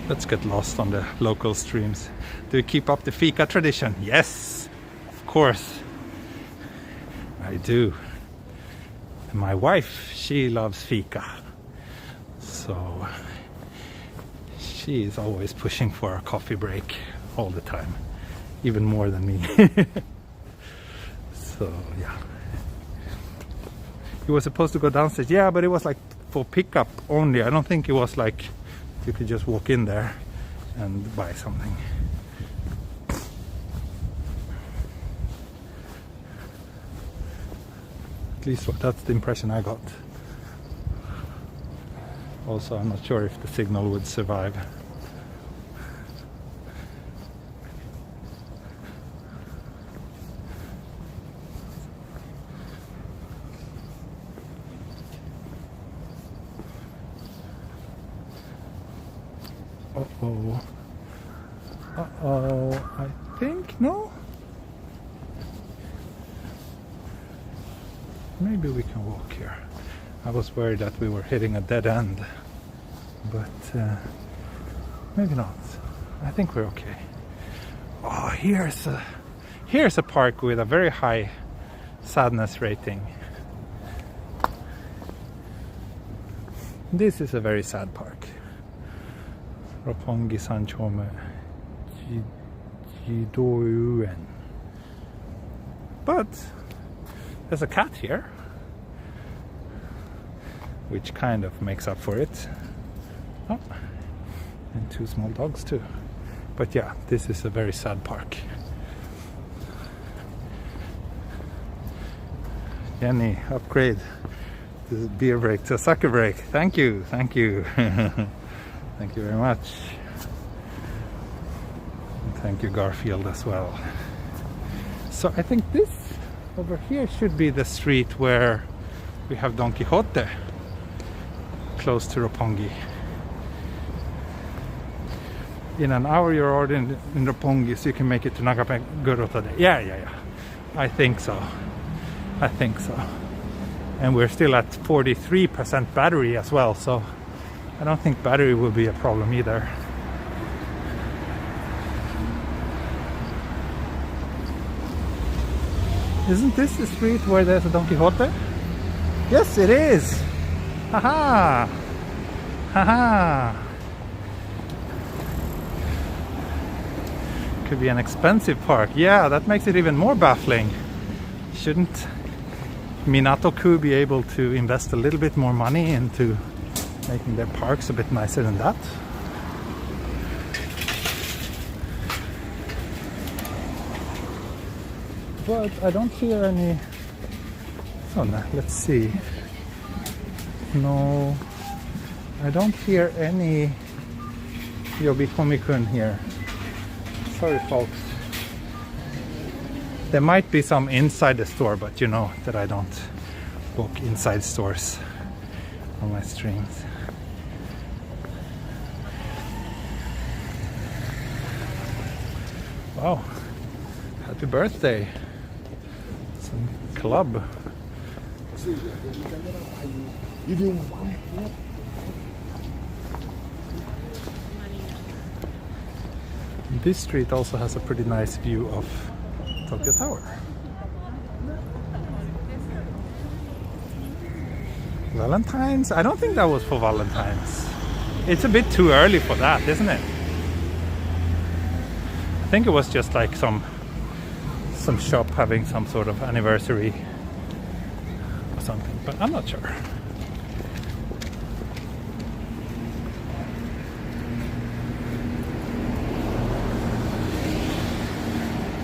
Let's get lost on the local streams. Do you keep up the fika tradition? Yes, of course. I do. My wife, she loves fika. So she is always pushing for a coffee break all the time. Even more than me. So yeah. He was supposed to go downstairs. Yeah, but it was like for pickup only. I don't think it was like you could just walk in there and buy something. At least that's the impression I got. Also, I'm not sure if the signal would survive. Uh-oh, I think, no? Maybe we can walk here. I was worried that we were hitting a dead end, but maybe not. I think we're okay. Oh, here's a park with a very high sadness rating. This is a very sad park. Roppongi Sanchome Jidouen. But there's a cat here, which kind of makes up for it. Oh, and 2 small dogs too. But yeah, this is a very sad park. Jenny, upgrade the beer break to a sake break. Thank you, thank you. Thank you very much. And thank you, Garfield, as well. So I think this over here should be the street where we have Don Quixote, close to Roppongi. In an hour you're already in Roppongi, so you can make it to Nakameguro today. Yeah. I think so. And we're still at 43% battery as well, so I don't think battery will be a problem either. Isn't this the street where there's a Don Quixote? Yes, it is! Haha! Haha! Could be an expensive park. Yeah, that makes it even more baffling. Shouldn't Minato-ku be able to invest a little bit more money into making their parks a bit nicer than that. But I don't hear any. Oh no, let's see. No, I don't hear any Yobikomi-kun here. Sorry folks. There might be some inside the store, but you know that I don't book inside stores on my streams. Wow, happy birthday. Some club. This street also has a pretty nice view of Tokyo Tower. Valentine's? I don't think that was for Valentine's. It's a bit too early for that, isn't it? I think it was just like some shop having some sort of anniversary or something, but I'm not sure.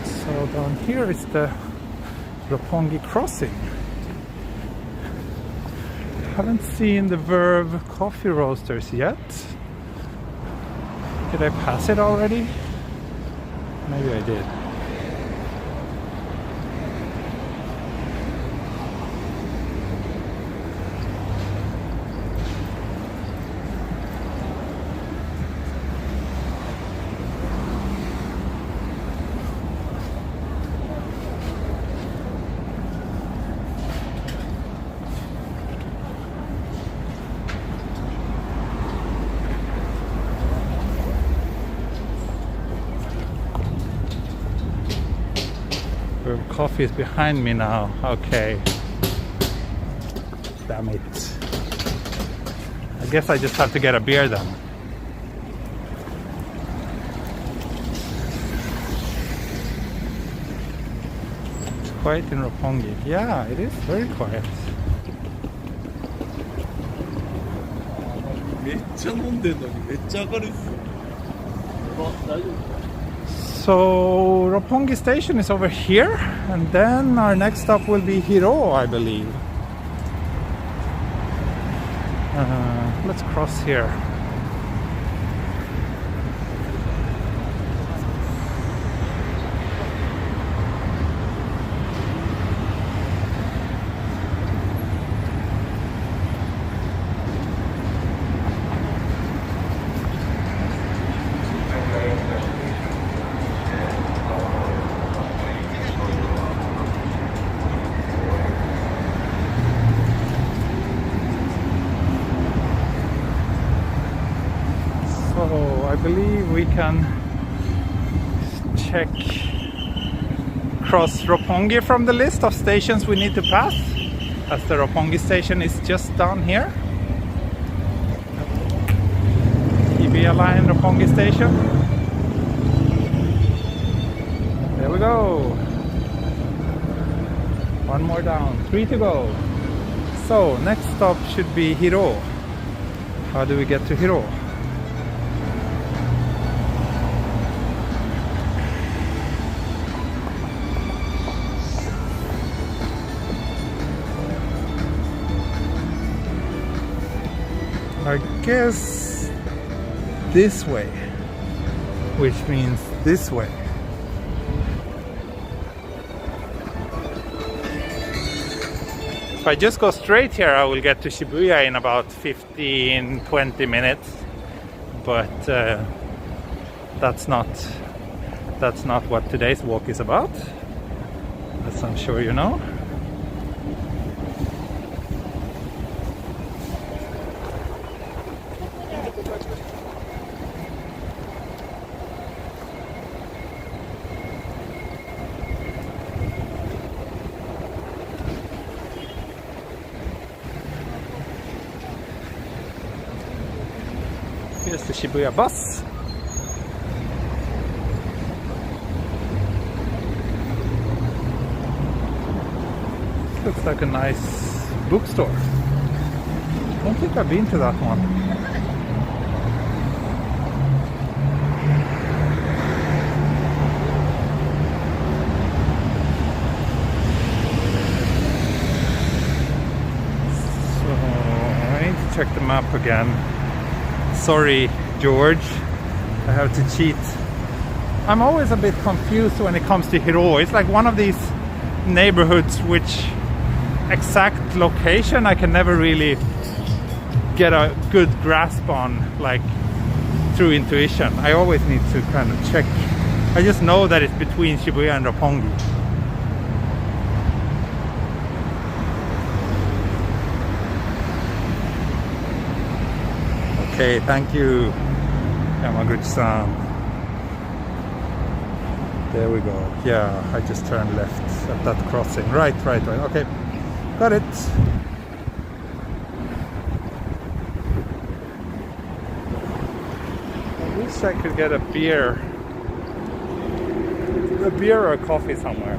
So down here is the Roppongi crossing. Haven't seen the Verve coffee roasters yet. Did I pass it already? Maybe I did. Coffee is behind me now. Okay. Damn it. I guess I just have to get a beer then. It's quiet in Roppongi. Yeah, it is very quiet. So Roppongi station is over here, and then our next stop will be Hiroo, I believe. Let's cross here. I believe we can check cross Roppongi from the list of stations we need to pass, as the Roppongi station is just down here. Hibiya line Roppongi station. There we go. One more down, 3 to go. So next stop should be Hiroo. How do we get to Hiroo? I guess this way, which means this way. If I just go straight here, I will get to Shibuya in about 15-20 minutes, but that's not what today's walk is about, as I'm sure you know. Here's the Shibuya bus. Looks like a nice bookstore. don't think I've been to that one. So I need to check the map again. Sorry, George, I have to cheat. I'm always a bit confused when it comes to Hiroo. It's like one of these neighborhoods which exact location I can never really get a good grasp on, like through intuition. I always need to kind of check. I just know that it's between Shibuya and Roppongi. Okay, thank you, Yamaguchi-san. There we go. Yeah, I just turned left at that crossing. Right. Okay, got it. I wish I could get a beer or a coffee somewhere.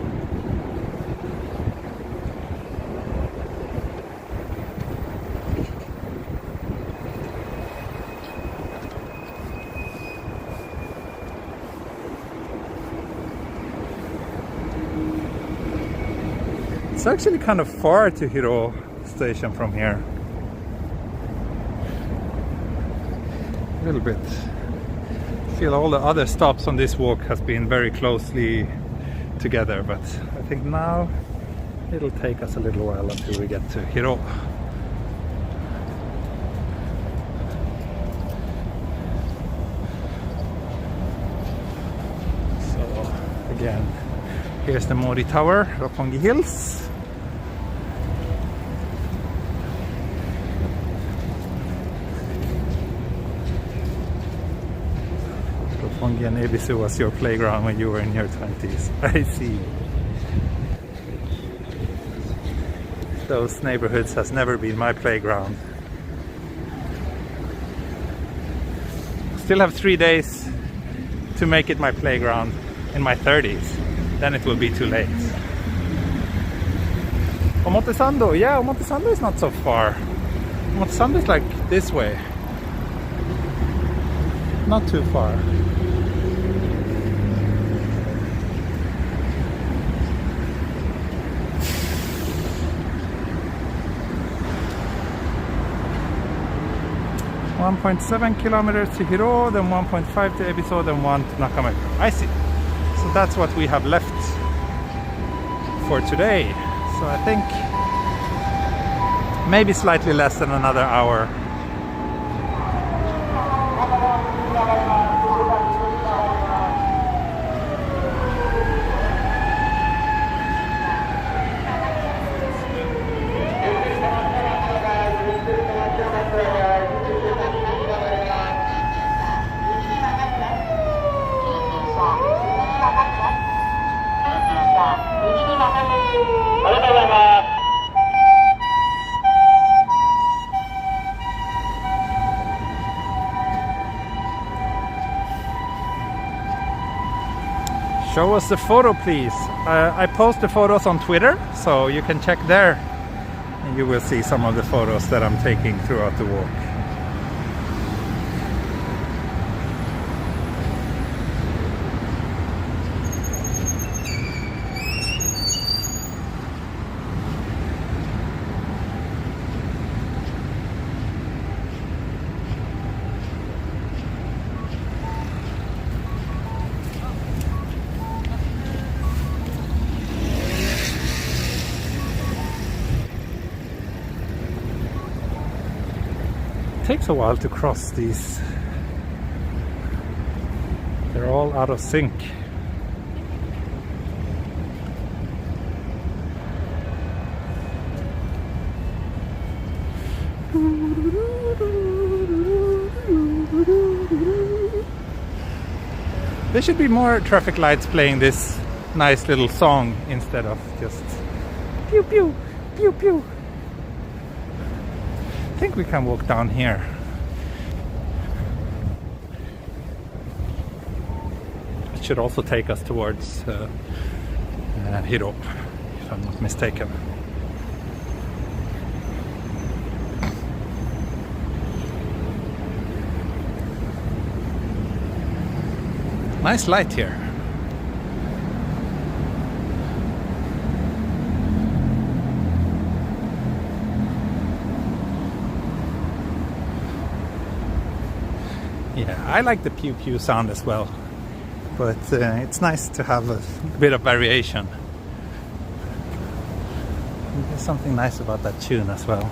It's actually kind of far to Hiroo station from here. A little bit. I feel all the other stops on this walk has been very closely together, but I think now it'll take us a little while until we get to Hiroo. So again, here's the Mori Tower, Roppongi Hills. Roppongi and Ebisu was your playground when you were in your 20s. I see. Those neighborhoods has never been my playground. Still have 3 days to make it my playground in my 30s. Then it will be too late. Omotesando, yeah, Omotesando is not so far. Omotesando is like this way. Not too far. .7 kilometers to Hiroo, then 1.5 to Ebisu, then 1 to Nakameguro. I see. So that's what we have left for today. So I think maybe slightly less than another hour. Show us the photo, please. I post the photos on Twitter, so you can check there and you will see some of the photos that I'm taking throughout the walk. It takes a while to cross these. They're all out of sync. There should be more traffic lights playing this nice little song instead of just pew pew pew pew. I think we can walk down here. It should also take us towards Hiroo, if I'm not mistaken. Nice light here. Yeah, I like the pew pew sound as well, but it's nice to have a bit of variation. There's something nice about that tune as well.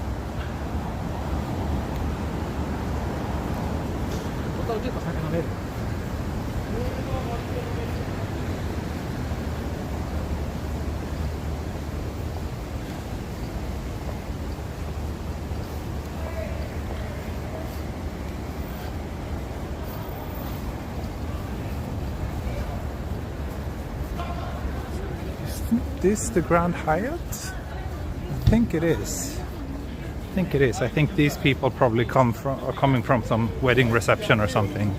Is this the Grand Hyatt? I think it is. I think these people probably are coming from some wedding reception or something.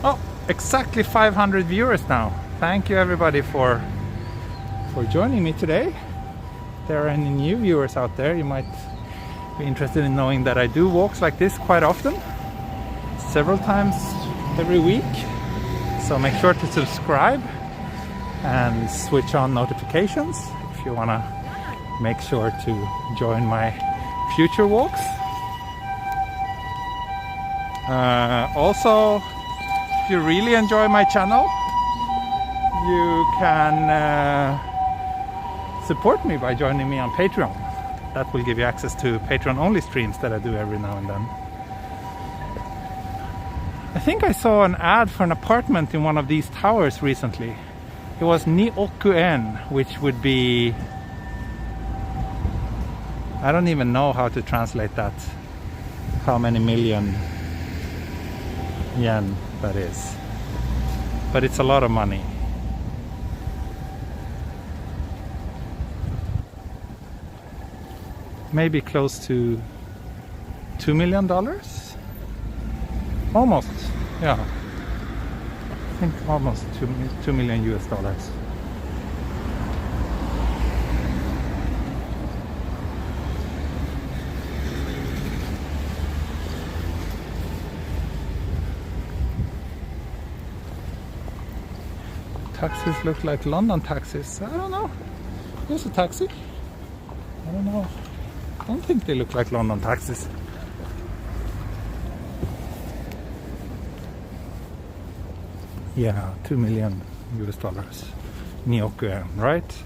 Oh, exactly 500 viewers now. Thank you everybody for joining me today. If there are any new viewers out there, you might be interested in knowing that I do walks like this quite often, several times every week. So make sure to subscribe and switch on notifications if you want to make sure to join my future walks. Also, if you really enjoy my channel, you can support me by joining me on Patreon. That will give you access to Patreon only streams that I do every now and then. I think I saw an ad for an apartment in one of these towers recently. It was Ni-oku-en, which would be... I don't even know how to translate that. How many million yen that is. But it's a lot of money. Maybe close to $2 million? Almost, yeah. I think almost 2 million US dollars. Taxis look like London taxis. I don't know. Here's a taxi. I don't know. I don't think they look like London taxis. Yeah, 2 million US dollars. Ni-oku-en, right?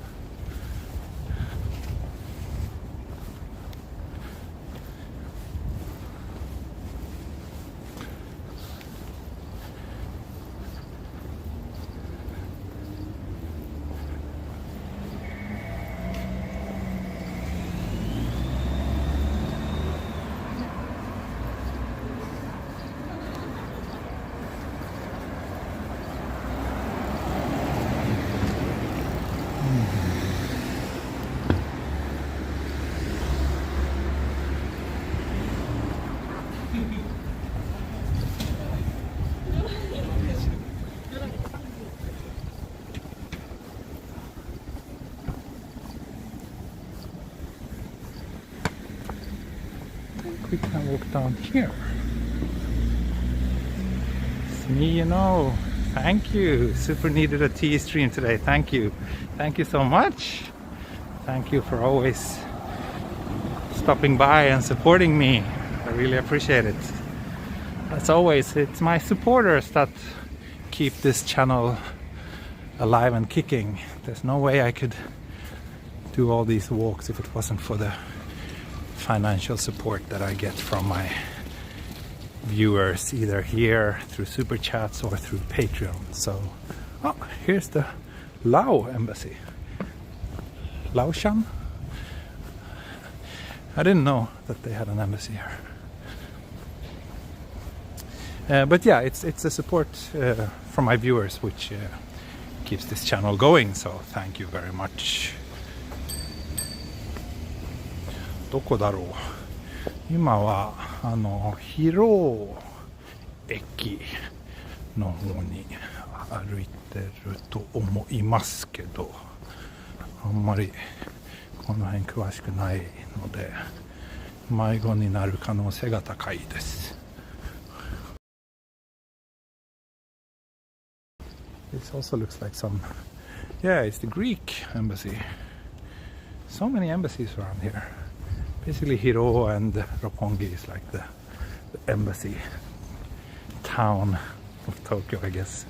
We can walk down here. It's me, you know. Thank you. Super needed a tea stream today. Thank you. Thank you so much. Thank you for always stopping by and supporting me. I really appreciate it. As always, it's my supporters that keep this channel alive and kicking. There's no way I could do all these walks if it wasn't for the financial support that I get from my viewers, either here through super chats or through Patreon. So, oh, here's the Lao embassy. Laoshan? I didn't know that they had an embassy here. But yeah, it's a support from my viewers which keeps this channel going, so thank you very much. どこだろう。今はHiroo駅の方に歩いてると思いますけど、あんまりこの辺詳しくないので迷子になる可能性が高いです。This also looks like some, yeah, it's the Greek embassy. So many embassies around here. Basically Hiroo and Roppongi is like the embassy town of Tokyo, I guess.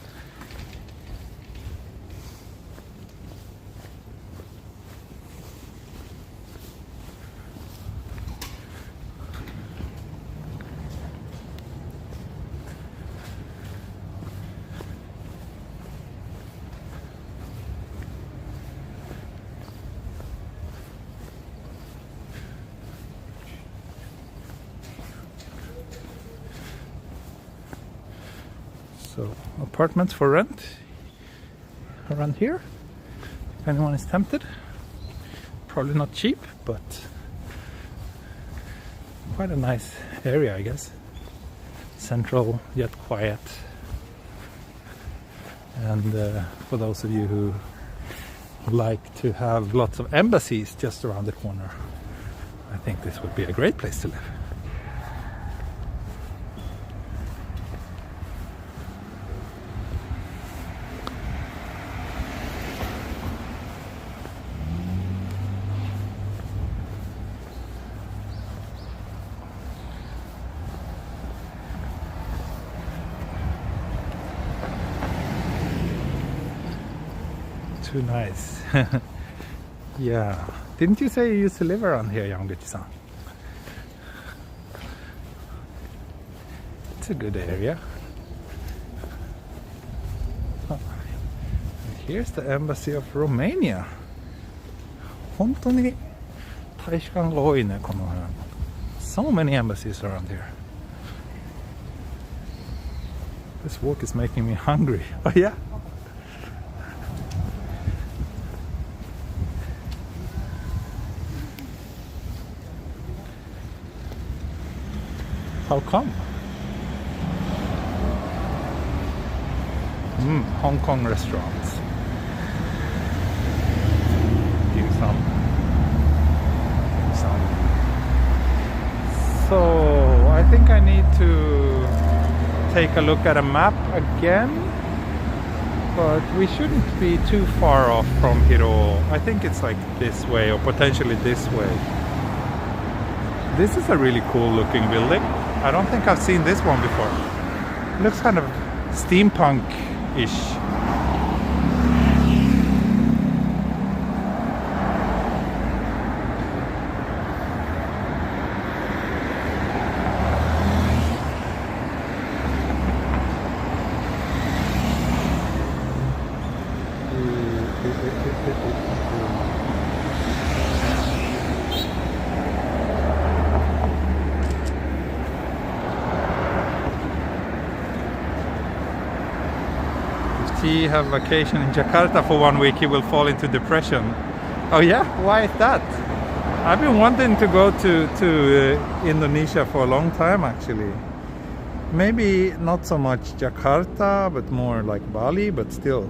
So, apartments for rent around here, if anyone is tempted. Probably not cheap, but quite a nice area, I guess. Central, yet quiet. And for those of you who like to have lots of embassies just around the corner, I think this would be a great place to live. Too nice. Yeah. Didn't you say you used to live around here, Yamaguchi-san? It's a good area. Oh. And here's the embassy of Romania. 本当に大使館が多いね、この辺。So many embassies around here. This walk is making me hungry. Oh yeah? How come? Hong Kong restaurants. Dim sum. So I think I need to take a look at a map again, but we shouldn't be too far off from Hiroo. I think it's like this way or potentially this way. This is a really cool looking building. I don't think I've seen this one before. It looks kind of steampunk-ish. If he have vacation in Jakarta for 1 week, he will fall into depression. Oh yeah? Why is that? I've been wanting to go to Indonesia for a long time actually. Maybe not so much Jakarta, but more like Bali, but still.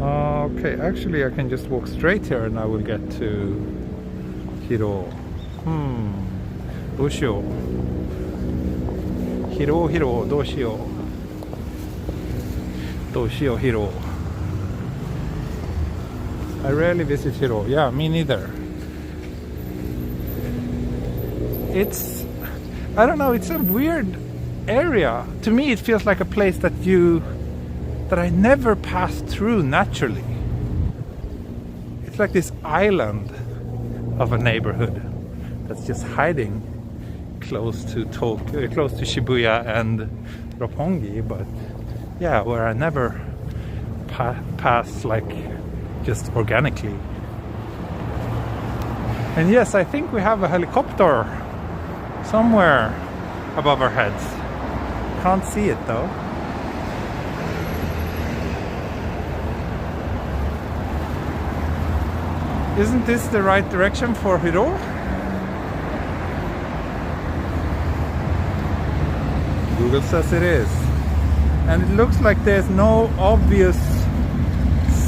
Okay, actually I can just walk straight here and I will get to Hiroo. Doshio. Hiroo, doshio. Doshio, Hiroo. I rarely visit Hiroo. Yeah, me neither. It's, I don't know, it's a weird area. To me it feels like a place that I never passed through naturally. It's like this island of a neighborhood that's just hiding close to Tokyo, close to Shibuya and Roppongi, but yeah, where I never pass like just organically. And yes, I think we have a helicopter somewhere above our heads. Can't see it though. Isn't this the right direction for Hiroo? Google says it is. And it looks like there's no obvious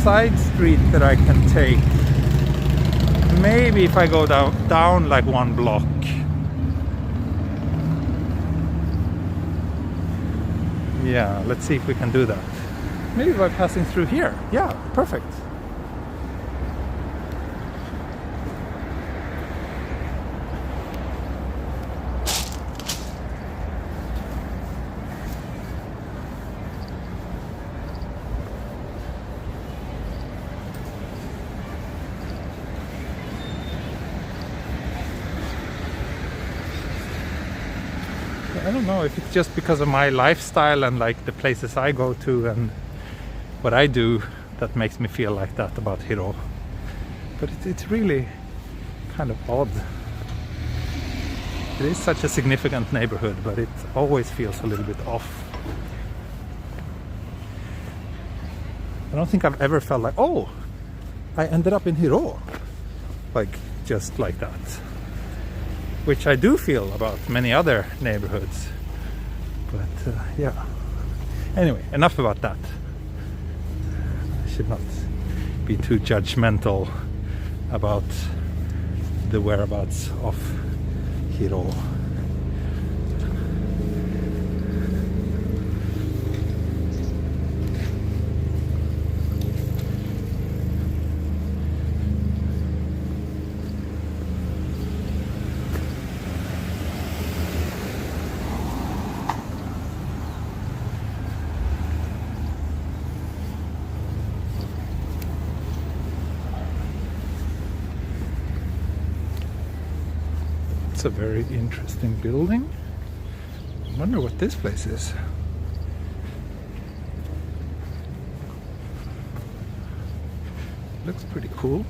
side street that I can take. Maybe if I go down like one block. Yeah, let's see if we can do that. Maybe by passing through here. Yeah, perfect. I don't know if it's just because of my lifestyle and like the places I go to and what I do that makes me feel like that about Hiroo. But it's really kind of odd. It is such a significant neighborhood, but it always feels a little bit off. I don't think I've ever felt like, oh, I ended up in Hiroo. Like, just like that. Which I do feel about many other neighborhoods. But yeah. Anyway, enough about that. I should not be too judgmental about the whereabouts of Hiroo. It's a very interesting building. I wonder what this place is. Looks pretty cool.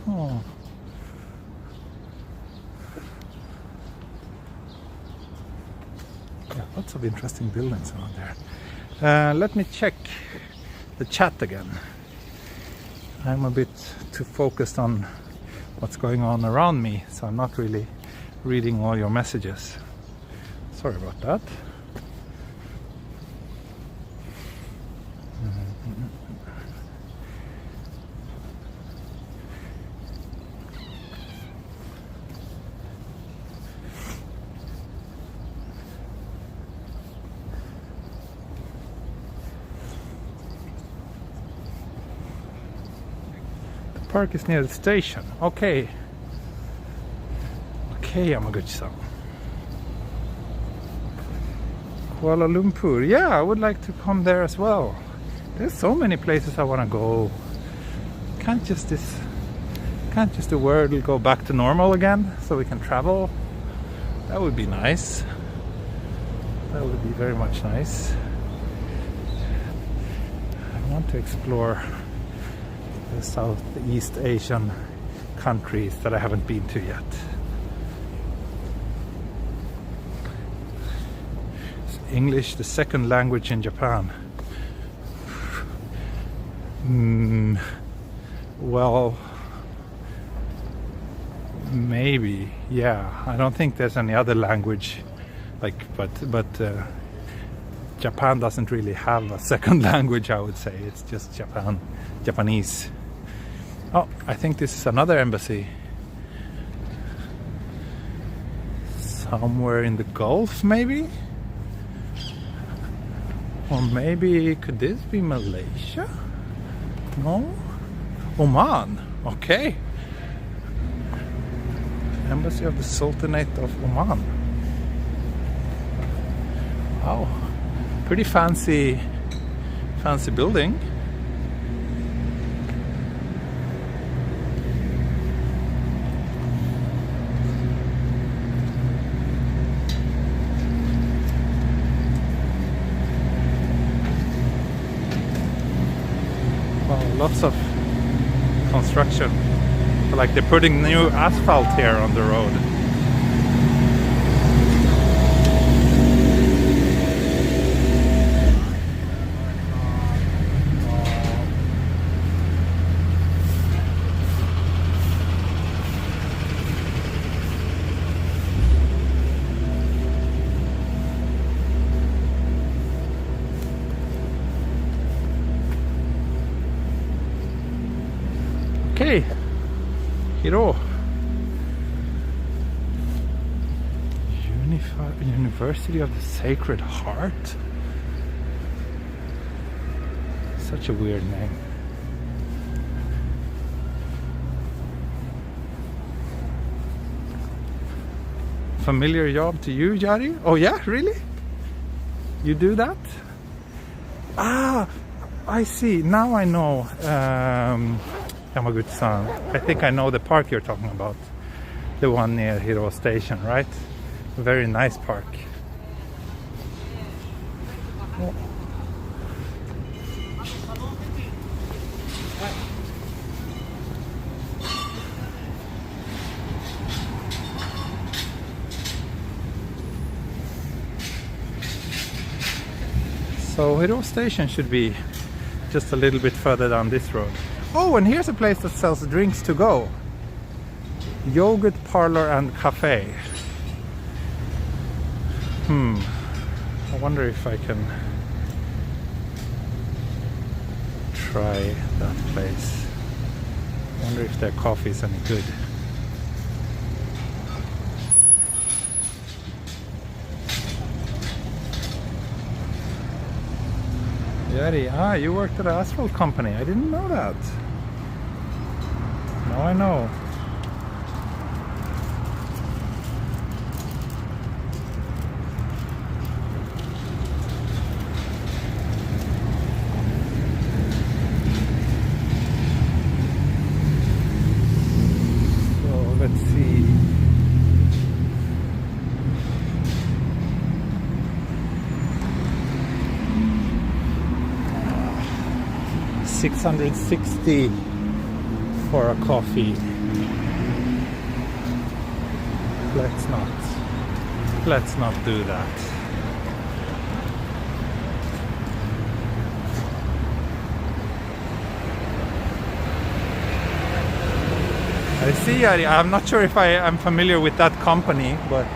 Oh. Yeah, lots of interesting buildings around there. Let me check the chat again. I'm a bit too focused on what's going on around me, so I'm not really reading all your messages. Sorry about that. Park is near the station. Okay. Okay, Yamaguchi-san. Kuala Lumpur. Yeah, I would like to come there as well. There's so many places I want to go. Can't just the world go back to normal again so we can travel? That would be nice. That would be very much nice. I want to explore the Southeast Asian countries that I haven't been to yet. Is English the second language in Japan? Well, maybe, yeah. I don't think there's any other language but Japan doesn't really have a second language, I would say. It's just Japanese. Oh, I think this is another embassy. Somewhere in the Gulf, maybe? Or maybe, could this be Malaysia? No? Oman, okay. Embassy of the Sultanate of Oman. Wow, pretty fancy building. Wow, lots of construction. Like they're putting new asphalt here on the road. Okay, Hiroo. University of the Sacred Heart? Such a weird name. Familiar job to you, Jari? Oh yeah, really? You do that? Ah, I see. Now I know. Yamaguchi-san. I think I know the park you're talking about. The one near Hiroo Station, right? A very nice park. Oh. So Hiroo Station should be just a little bit further down this road. Oh, and here's a place that sells drinks to go. Yogurt parlor and cafe. I wonder if I can try that place. I wonder if their coffee is any good. Yari, you worked at an asphalt company. I didn't know that. Now I know. So let's see. $660 for a coffee. Let's not do that. I see. I'm not sure if I'm familiar with that company, but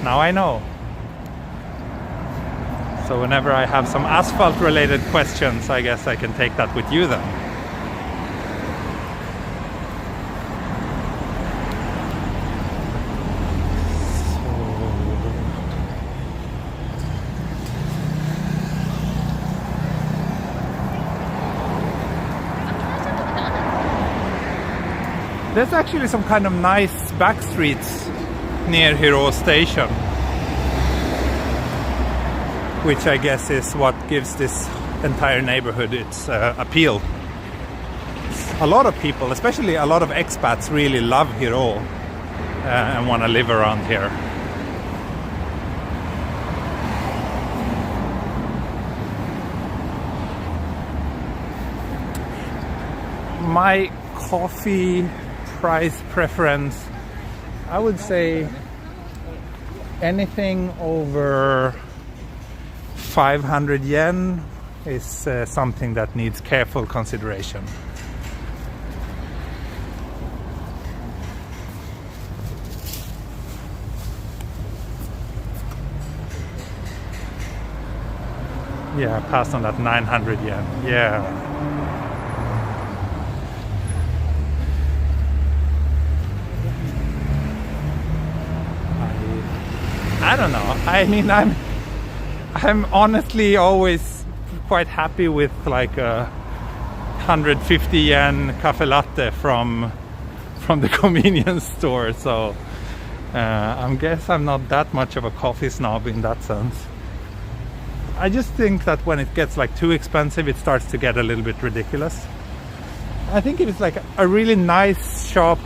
now I know. So whenever I have some asphalt related questions, I guess I can take that with you then. There's actually some kind of nice back streets near Hiroo Station, which I guess is what gives this entire neighborhood its appeal. A lot of people, especially a lot of expats, really love Hiroo and want to live around here. My coffee price preference, I would say anything over 500 yen is something that needs careful consideration. Yeah, passed on that 900 yen. Yeah. I don't know. I mean, I'm honestly always quite happy with like a 150 yen cafe latte from the convenience store. So I guess I'm not that much of a coffee snob in that sense. I just think that when it gets like too expensive, it starts to get a little bit ridiculous. I think if it's like a really nice shop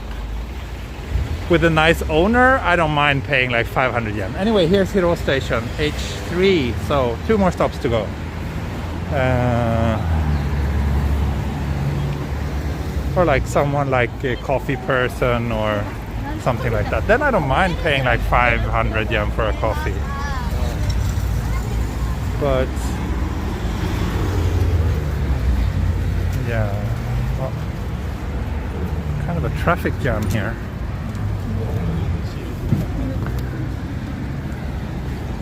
with a nice owner, I don't mind paying like 500 yen. Anyway, here's Hiroo Station, H3, so 2 more stops to go. or like someone like a coffee person or something like that, then I don't mind paying like 500 yen for a coffee. But yeah, well, kind of a traffic jam here.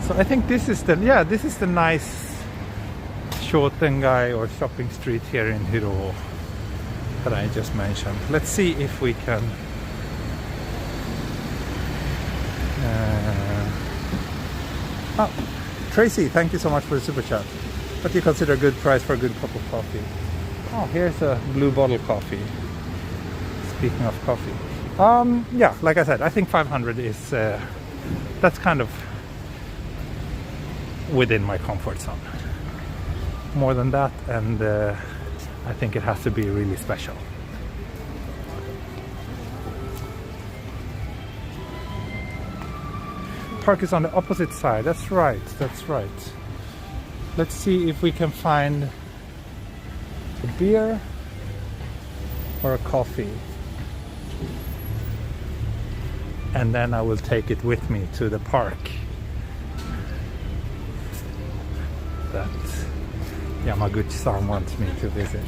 So I think this is the nice Shotengai or shopping street here in Hiroo that I just mentioned. Let's see if we can oh, Tracy, thank you so much for the super chat. What do you consider a good price for a good cup of coffee? Oh, here's a blue bottle coffee. Speaking of coffee, yeah, like I said, I think 500 is that's kind of within my comfort zone. More than that, and I think it has to be really special. Park is on the opposite side. That's right. That's right. Let's see if we can find a beer or a coffee, and then I will take it with me to the park that Yamaguchi-san wants me to visit.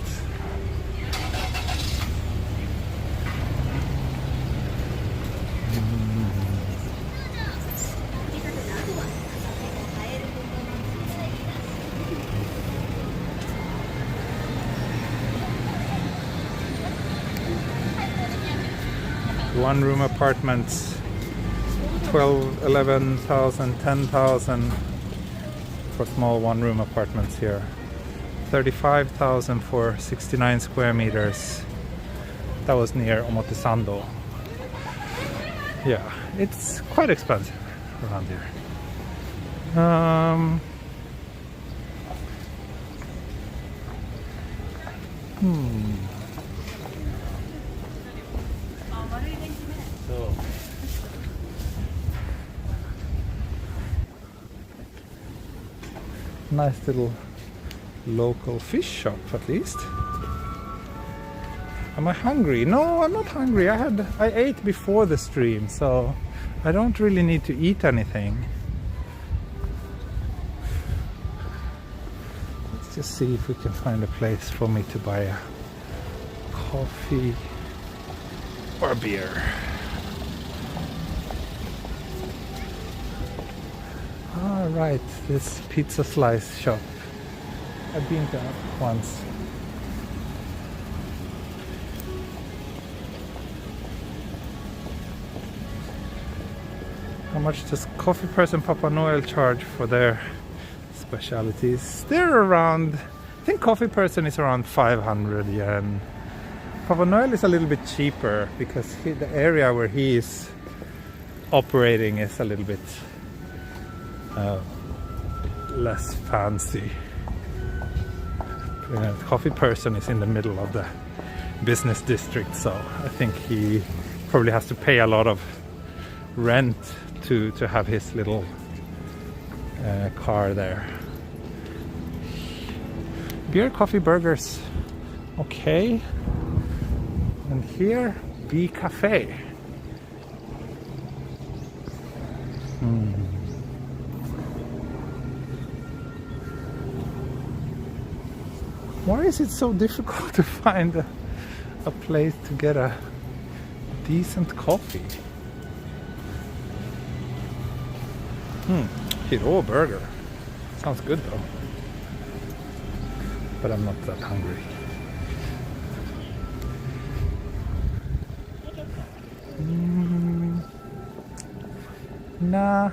One room apartments, 12, 11,000, 10,000 for small one room apartments here. 35,000 for 69 square meters. That was near Omotesando. Yeah, it's quite expensive around here. Nice little local fish shop, at least. Am I hungry? No, I'm not hungry. I ate before the stream, so I don't really need to eat anything. Let's just see if we can find a place for me to buy a coffee or a beer. Alright, this pizza slice shop. I've been there once. How much does Coffee Person Papa Noel charge for their specialities? They're around, I think Coffee Person is around 500 yen. Papa Noel is a little bit cheaper because the area where he is operating is a little bit less fancy. Coffee Person is in the middle of the business district, so I think he probably has to pay a lot of rent to have his little car there. Beer, coffee, burgers, okay. And here, B Cafe. Why is it so difficult to find a place to get a decent coffee? Hiroo burger. Sounds good though. But I'm not that hungry. Nah.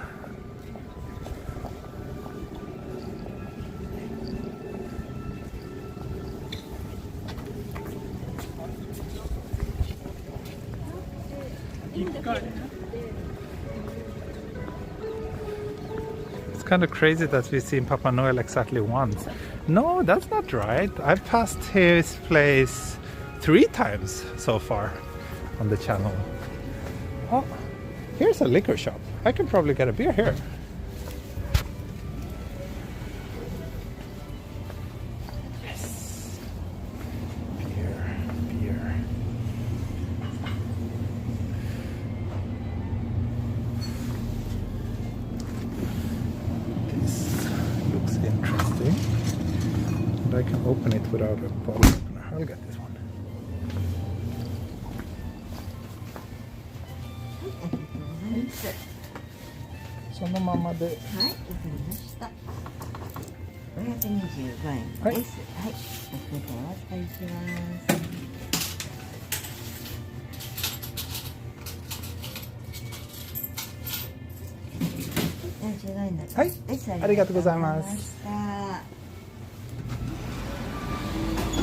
It's kind of crazy that we've seen Papa Noel exactly once. No, that's not right. I've passed his place 3 times so far on the channel. Oh, here's a liquor shop. I can probably get a beer here. Yes. Beer. can open it without a bottle opener. I'll get this one. So no mama de. はい、わかりました。525円です。はい、お預かりします。はい、ありがとうございます。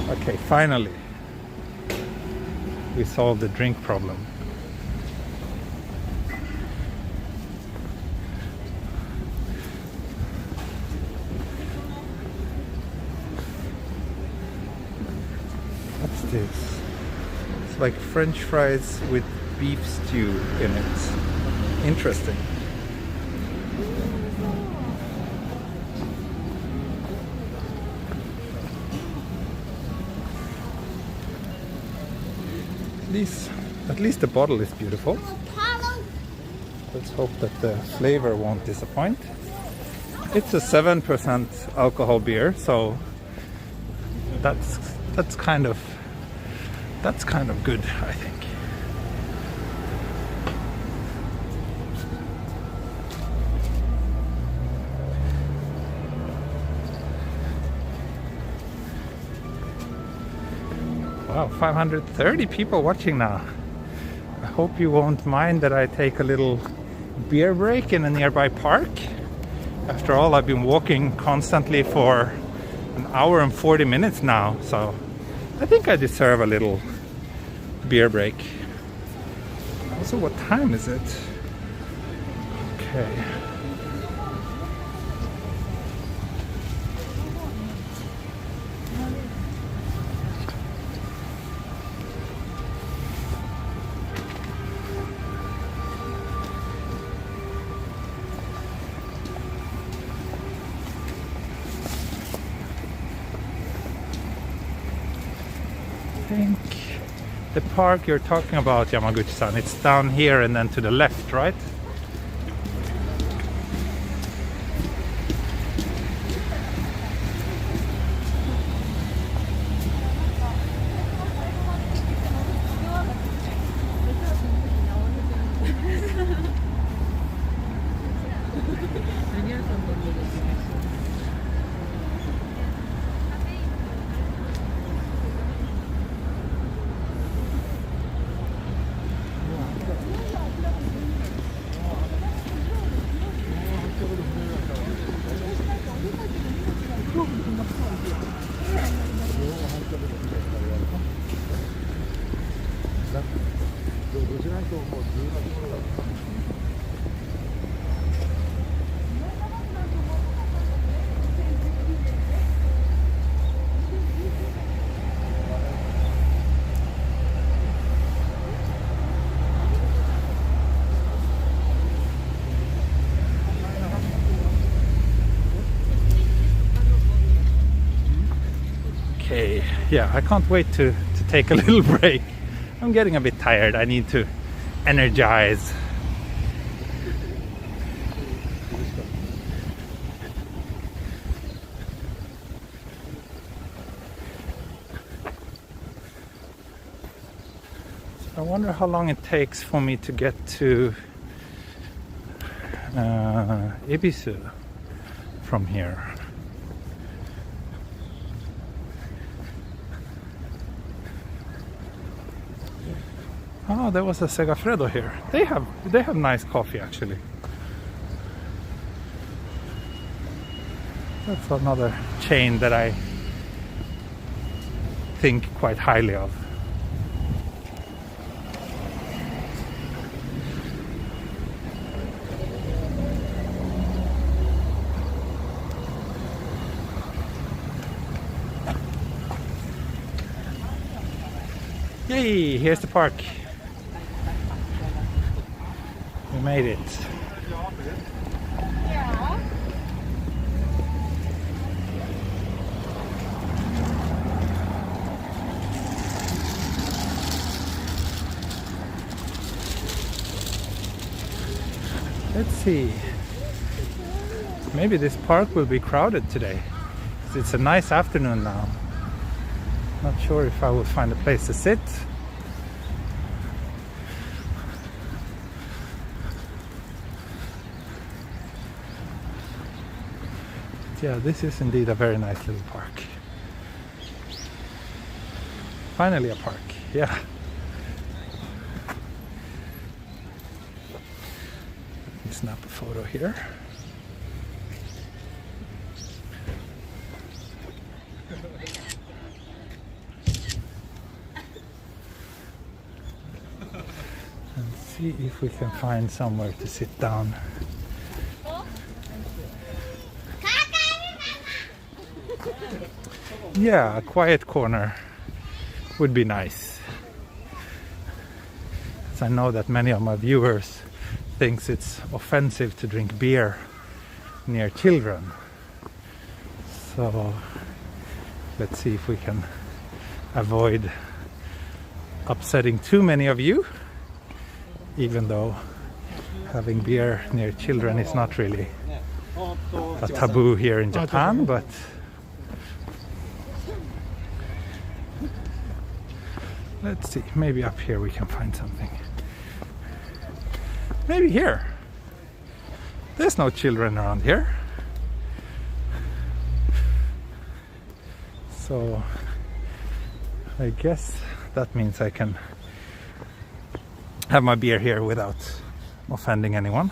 Okay, finally we solved the drink problem. What's this? It's like French fries with beef stew in it. Interesting. At least the bottle is beautiful. Let's hope that the flavor won't disappoint. It's a 7% alcohol beer, so that's kind of good, I think. Wow, 530 people watching now. I hope you won't mind that I take a little beer break in a nearby park. After all, I've been walking constantly for an hour and 40 minutes now, so I think I deserve a little beer break. Also, what time is it? Okay. I think the park you're talking about, Yamaguchi-san, it's down here and then to the left, right? Okay, yeah, I can't wait to take a little break. I'm getting a bit tired. I need to energize. I wonder how long it takes for me to get to Ebisu from here. Oh, there was a Segafredo here. They have nice coffee actually. That's another chain that I think quite highly of. Yay, here's the park. We made it. Let's see. Maybe this park will be crowded today. It's a nice afternoon now. Not sure if I will find a place to sit. Yeah, this is indeed a very nice little park. Finally a park, yeah. Let me snap a photo here. And see if we can find somewhere to sit down. Yeah, a quiet corner would be nice. As I know that many of my viewers thinks it's offensive to drink beer near children. So let's see if we can avoid upsetting too many of you, even though having beer near children is not really a taboo here in Japan, but let's see, maybe up here we can find something. Maybe here. There's no children around here. So I guess that means I can have my beer here without offending anyone.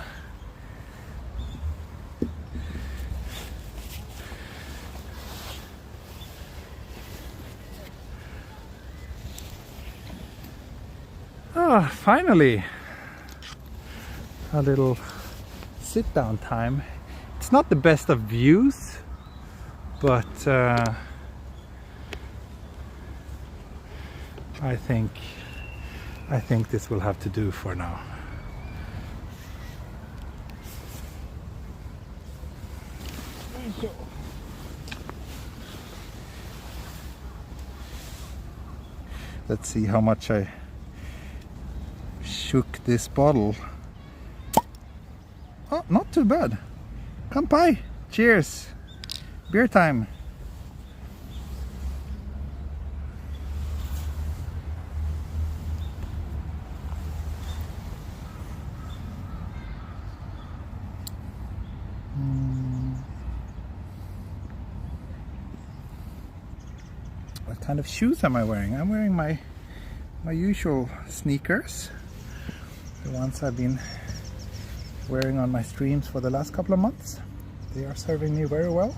Ah, finally a little sit down time. It's not the best of views, but I think this will have to do for now. Let's see how much I shook this bottle. Oh, not too bad. Kanpai! Cheers! Beer time! What kind of shoes am I wearing? I'm wearing my usual sneakers. The ones I've been wearing on my streams for the last couple of months. They are serving me very well.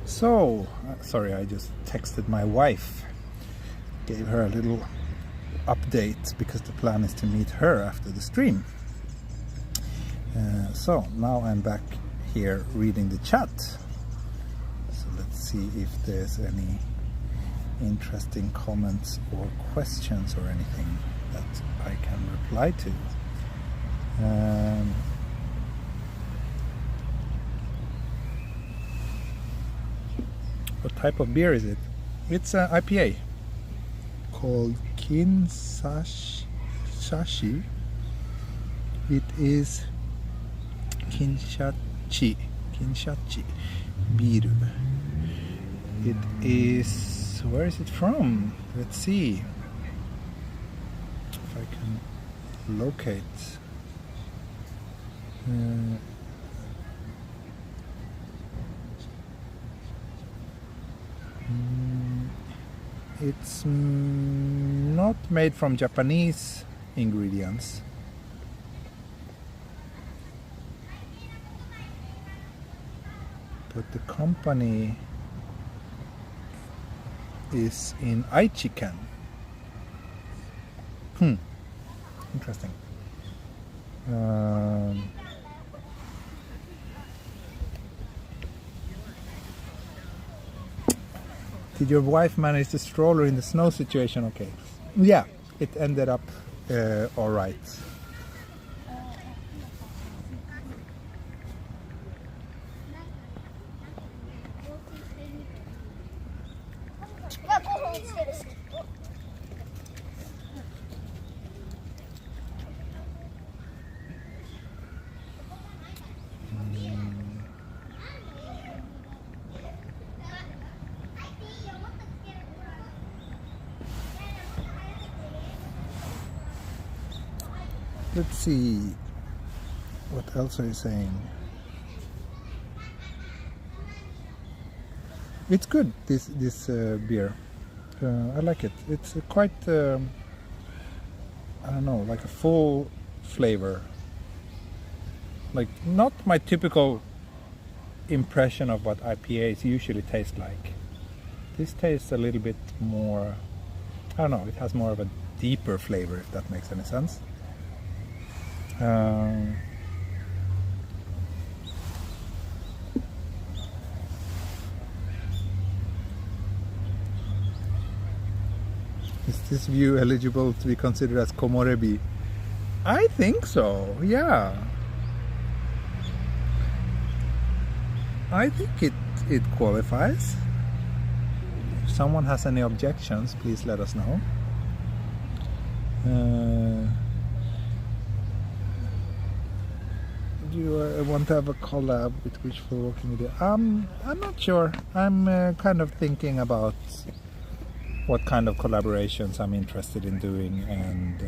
So, sorry, I just texted my wife, gave her a little update because the plan is to meet her after the stream. So now I'm back here reading the chat. So let's see if there's any interesting comments or questions or anything that I can reply to. What type of beer is it? It's an IPA called Kinsashi. It is Kinshachi beer. It is, where is it from? Let's see if I can locate. It's not made from Japanese ingredients. But the company is in Aichiken. Interesting. Did your wife manage the stroller in the snow situation? Okay. Yeah, it ended up all right. Let's see. What else are you saying? It's good, this beer. I like it. It's quite, I don't know, like a full flavor. Like not my typical impression of what IPAs usually taste like. This tastes a little bit more, I don't know, it has more of a deeper flavor, if that makes any sense. Is this view eligible to be considered as komorebi? I think so, yeah. I think it qualifies. If someone has any objections, please let us know. Do you want to have a collab with which for working with you? I'm not sure. I'm kind of thinking about what kind of collaborations I'm interested in doing and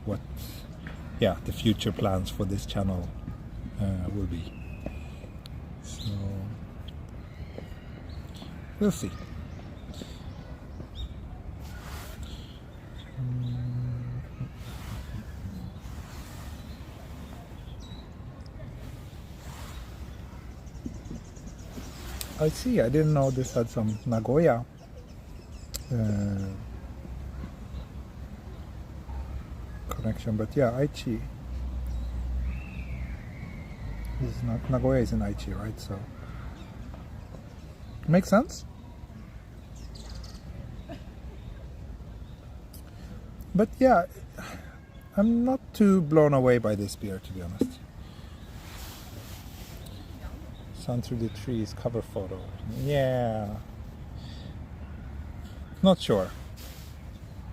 what, yeah, the future plans for this channel will be. So we'll see. I see, I didn't know this had some Nagoya connection, but yeah, Aichi. This is not, Nagoya is in Aichi, right? So makes sense. But yeah, I'm not too blown away by this beer, to be honest. Sun through the trees cover photo. Yeah. Not sure.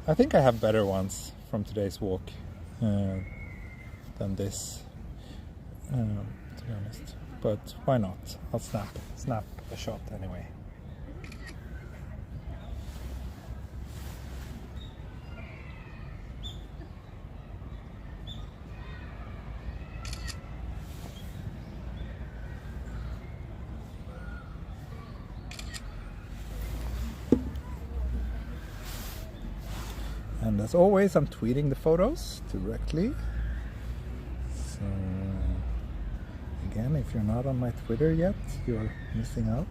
I think I have better ones from today's walk than this, to be honest. But why not? I'll snap a shot anyway. And as always, I'm tweeting the photos directly. So again, if you're not on my Twitter yet, you're missing out.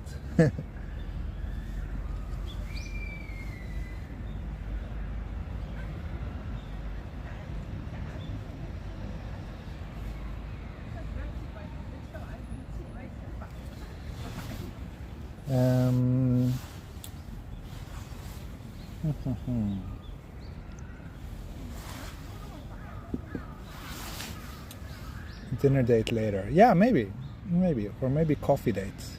Dinner date later. Yeah, maybe, or maybe coffee dates.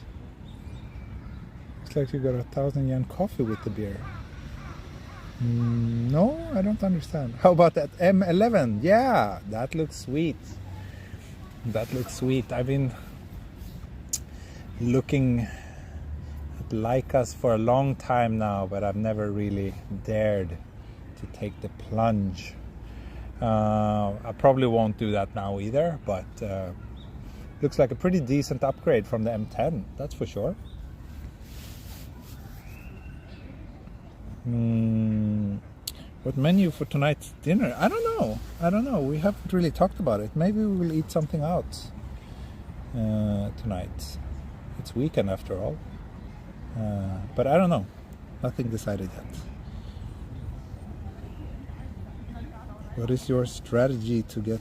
Looks like you got 1,000 yen coffee with the beer. No, I don't understand. How about that M11? Yeah, that looks sweet. That looks sweet. I've been looking at Leicas for a long time now, but I've never really dared to take the plunge. I probably won't do that now either, but looks like a pretty decent upgrade from the M10, that's for sure. What menu for tonight's dinner? I don't know. We haven't really talked about it. Maybe we will eat something out tonight. It's weekend after all. But I don't know. Nothing decided yet. What is your strategy to get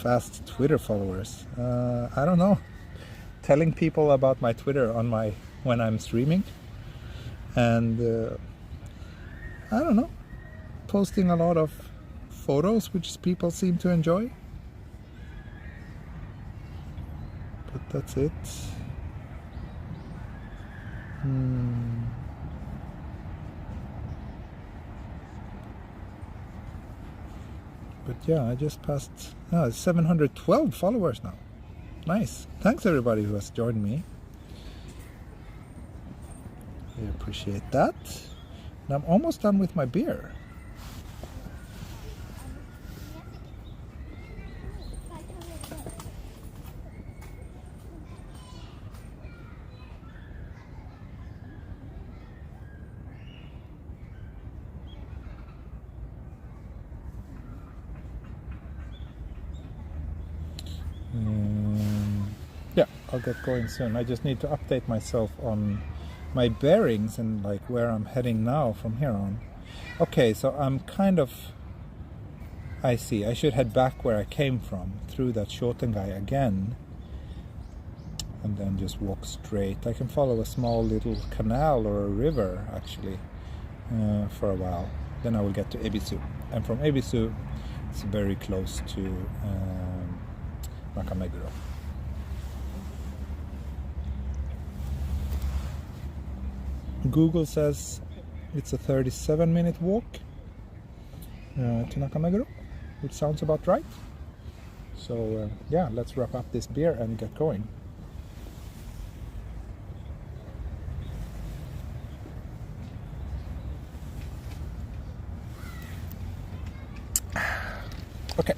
fast Twitter followers? I don't know. Telling people about my Twitter when I'm streaming. and I don't know, posting a lot of photos which people seem to enjoy. But that's it. But yeah, I just passed 712 followers now. Nice. Thanks everybody who has joined me. I appreciate that. And I'm almost done with my beer. Yeah, I'll get going soon. I just need to update myself on my bearings and like where I'm heading now from here on. Okay, so I'm kind of... I see, I should head back where I came from, through that Shotengai again, and then just walk straight. I can follow a small little canal or a river, actually, for a while. Then I will get to Ebisu. And from Ebisu, it's very close to Naka-Meguro. Google says it's a 37-minute walk to Nakameguro, which sounds about right. So yeah, let's wrap up this beer and get going. Okay.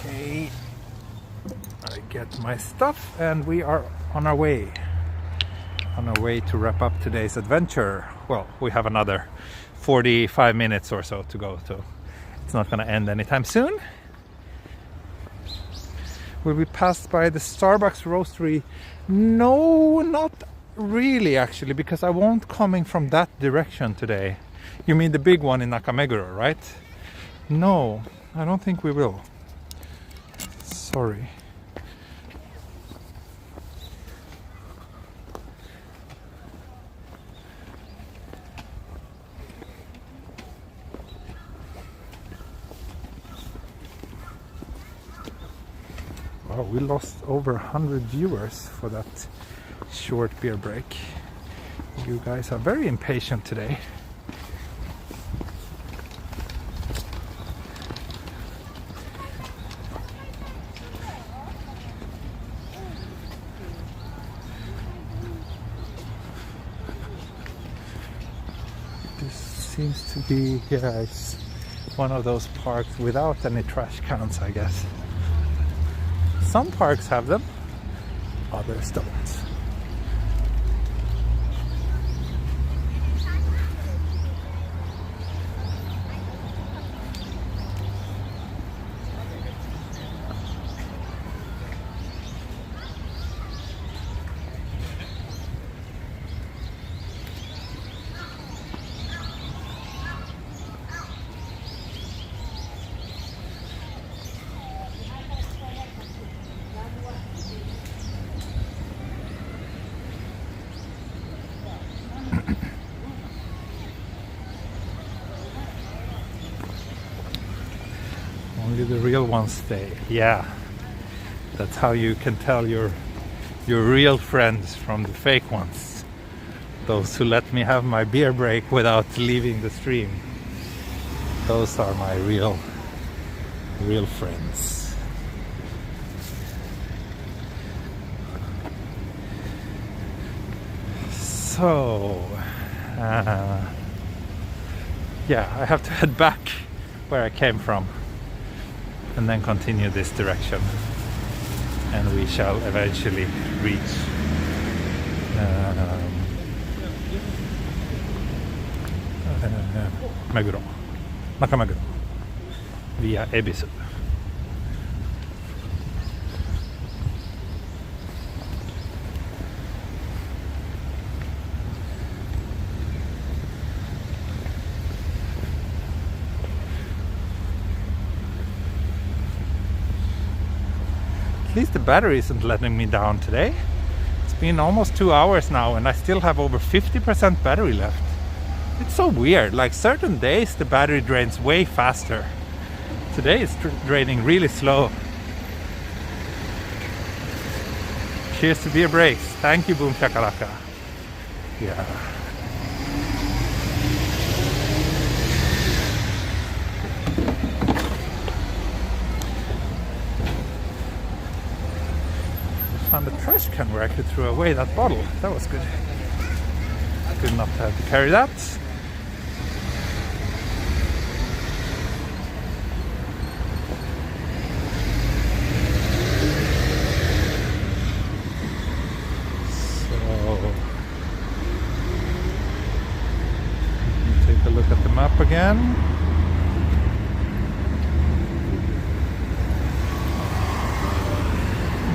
Okay, I get my stuff and we are on our way. On our way to wrap up today's adventure. Well, we have another 45 minutes or so to go, so it's not going to end anytime soon. Will we pass by the Starbucks roastery? No, not really actually, because I won't coming from that direction today. You mean the big one in Nakameguro, right? No, I don't think we will. Sorry. Wow, we lost over 100 viewers for that short beer break. You guys are very impatient today. This seems to be, yeah, it's one of those parks without any trash cans, I guess. Some parks have them, others don't. Only the real ones stay. Yeah, that's how you can tell your real friends from the fake ones. Those who let me have my beer break without leaving the stream. Those are my real friends. So yeah, I have to head back where I came from and then continue this direction, and we shall eventually reach Meguro, Nakameguro via Ebisu. least the battery isn't letting me down today. It's been almost 2 hours now and I still have over 50% battery left. It's so weird, like certain days the battery drains way faster. Today it's draining really slow. Cheers to beer breaks. Thank you, Boom Shakalaka. Yeah. Found a trash can where I could throw away that bottle. That was good. Good enough to have to carry that. So take a look at the map again.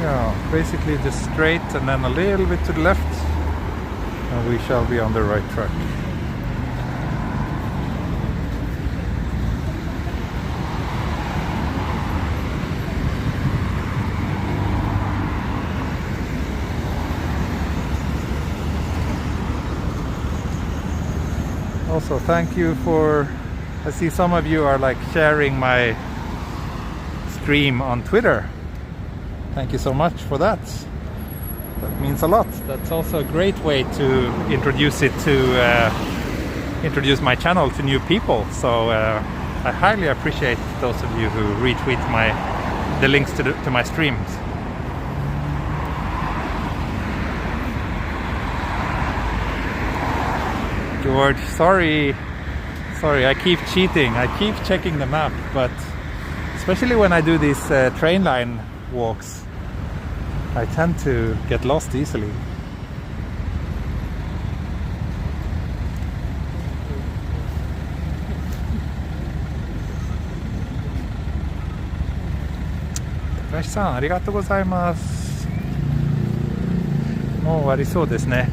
Yeah, basically just straight and then a little bit to the left and we shall be on the right track. Also, thank you for, I see some of you are like sharing my stream on Twitter. Thank you so much for that. That means a lot. That's also a great way to introduce my channel to new people. So I highly appreciate those of you who retweet the links to my streams. George, sorry, I keep cheating. I keep checking the map, but especially when I do these train line walks, I tend to get lost easily. Takashi-san, ありがとうございます。もう終わりそうですね。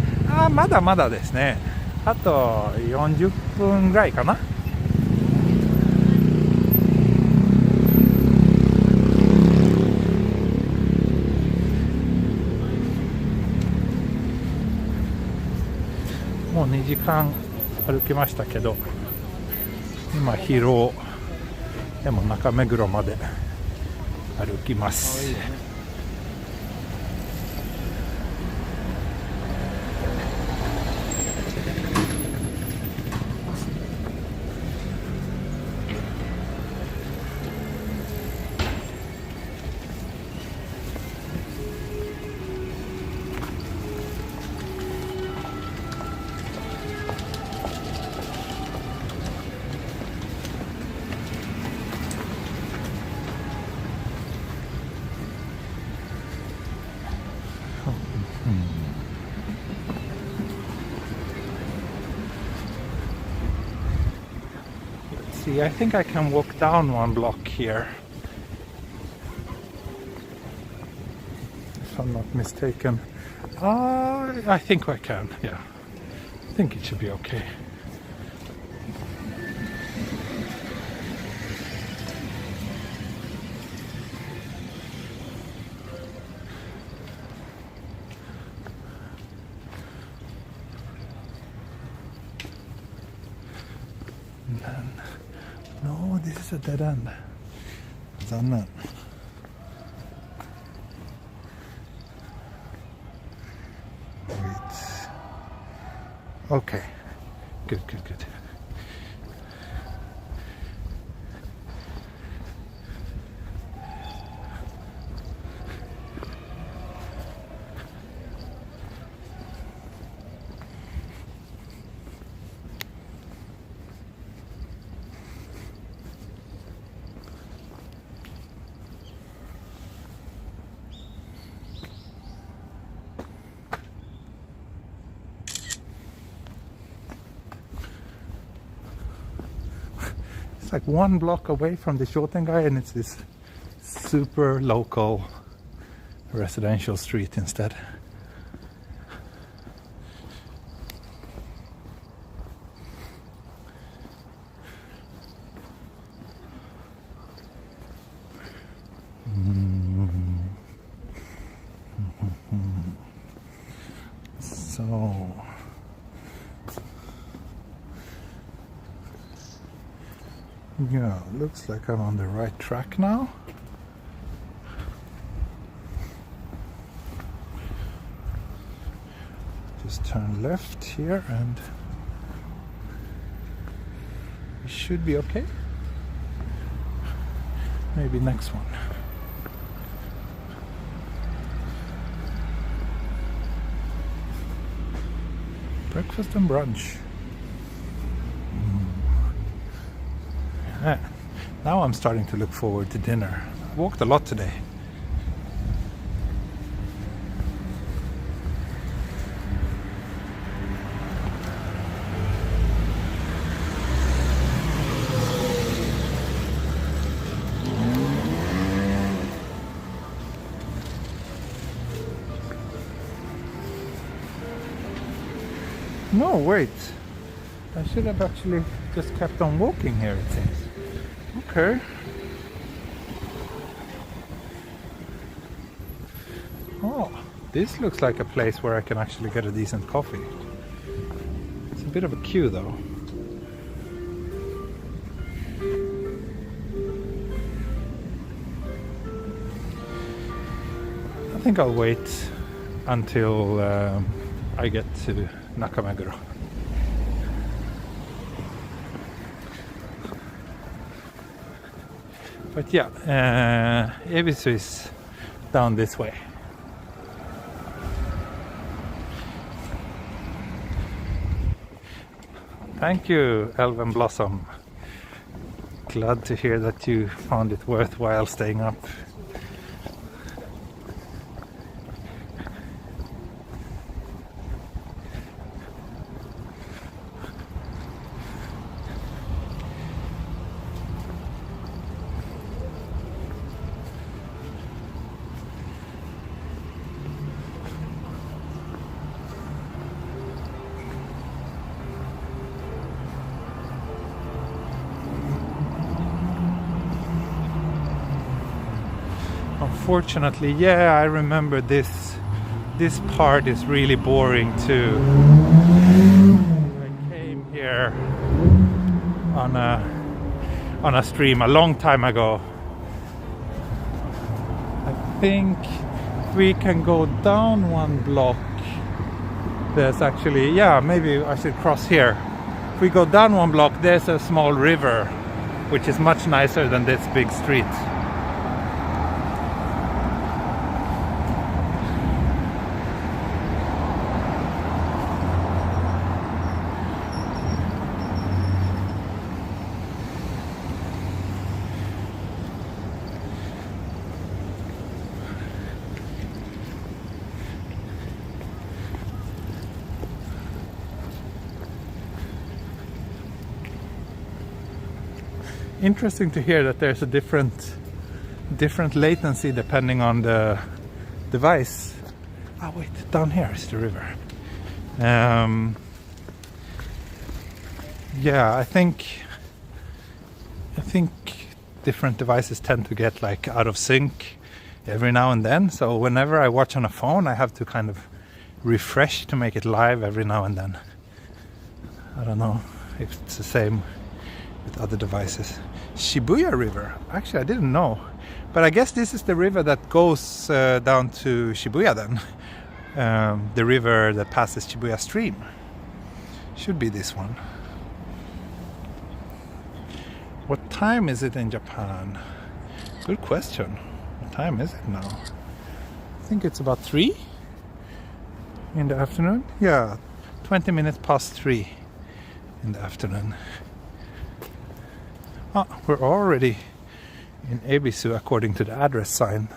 まだまだですね。あと40分ぐらいかな。もう2時間歩きましたけど、今HirooでもNakameguroまで歩きます。I think I can walk down one block here, if I'm not mistaken. I think I can, yeah. I think it should be okay. No, this is a dead end. 残念. Wait. Okay. Good. It's like one block away from the Shotengai and it's this super local residential street instead. Yeah, looks like I'm on the right track now. Just turn left here and we should be okay. Maybe next one. Breakfast and brunch. Yeah. Now I'm starting to look forward to dinner. I walked a lot today. No, wait. I should have actually just kept on walking here, it seems. Okay. Oh, this looks like a place where I can actually get a decent coffee. It's a bit of a queue though. I think I'll wait until I get to Nakameguro. But yeah, Ebisu is down this way. Thank you, Elven Blossom. Glad to hear that you found it worthwhile staying up. Unfortunately, yeah, I remember this part is really boring too. I came here on a stream a long time ago. I think we can go down one block. There's actually, yeah, maybe I should cross here. If we go down one block, there's a small river, which is much nicer than this big street. Interesting to hear that there's a different latency depending on the device. Oh wait, down here is the river. Yeah, I think different devices tend to get like out of sync every now and then. So whenever I watch on a phone, I have to kind of refresh to make it live every now and then. I don't know if it's the same with other devices. Shibuya River. Actually, I didn't know. But I guess this is the river that goes down to Shibuya then. The river that passes Shibuya stream. Should be this one. What time is it in Japan? Good question. What time is it now? I think it's about 3 in the afternoon. Yeah, 20 minutes past 3 in the afternoon. Oh, we're already in Ebisu according to the address sign.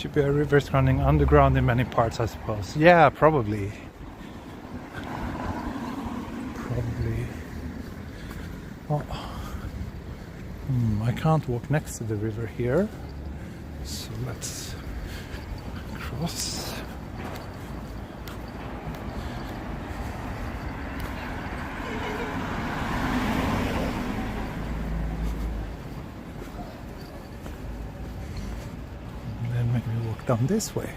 Shibuya River is running underground in many parts, I suppose. Yeah, probably. Probably. Oh. I can't walk next to the river here. So let's cross. Down this way,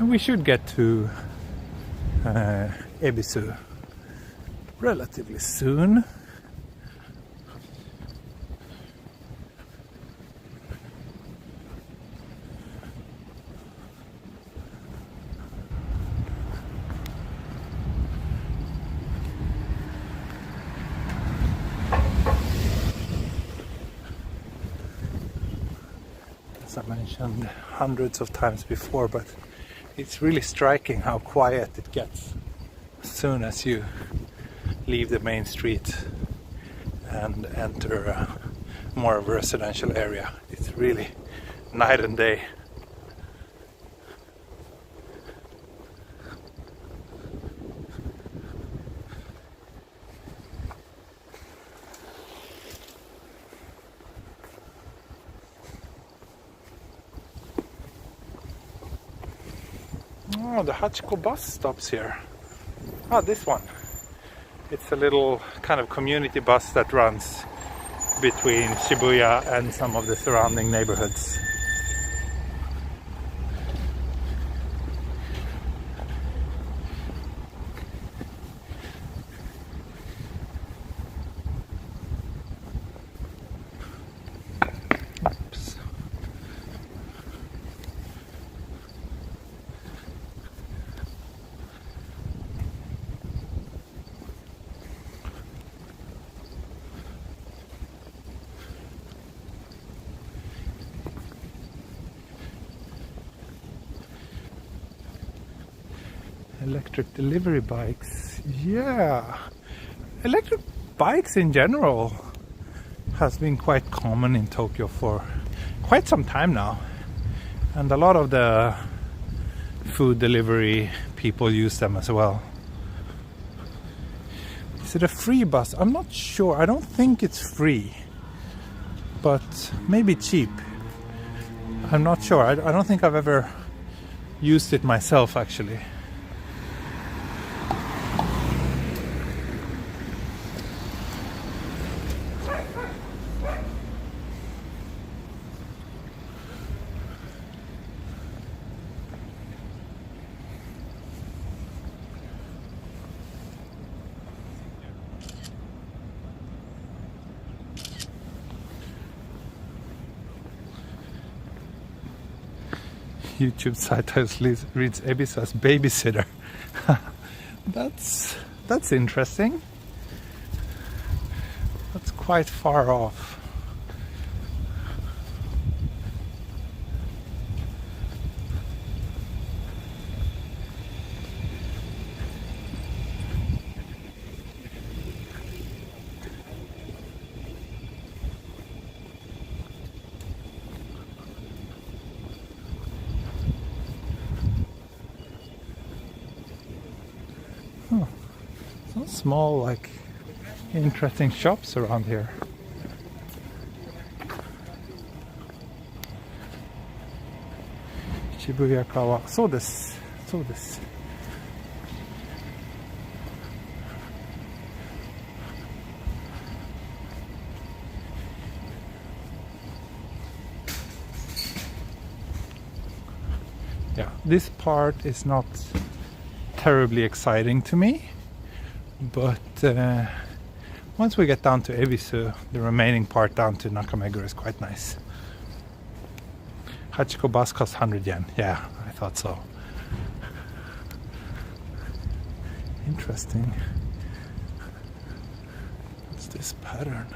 and we should get to Ebisu relatively soon. As I mentioned hundreds of times before, but it's really striking how quiet it gets as soon as you leave the main street and enter more of a residential area. It's really night and day. Oh, the Hachiko bus stops here. Ah, this one. It's a little kind of community bus that runs between Shibuya and some of the surrounding neighborhoods. Oops. Electric delivery bikes, yeah. Electric bikes in general has been quite common in Tokyo for quite some time now, and a lot of the food delivery people use them as well. Is it a free bus? I'm not sure. I don't think it's free, but maybe cheap. I'm not sure. I don't think I've ever used it myself, actually. YouTube site reads Ebisu as babysitter. That's interesting. That's quite far off. Some small, like, interesting shops around here. Shibuya Kawa. So this. Yeah, this part is not terribly exciting to me. But once we get down to Ebisu, the remaining part down to Nakameguro is quite nice. Hachiko bus costs 100 yen. Yeah, I thought so. Interesting. What's this pattern?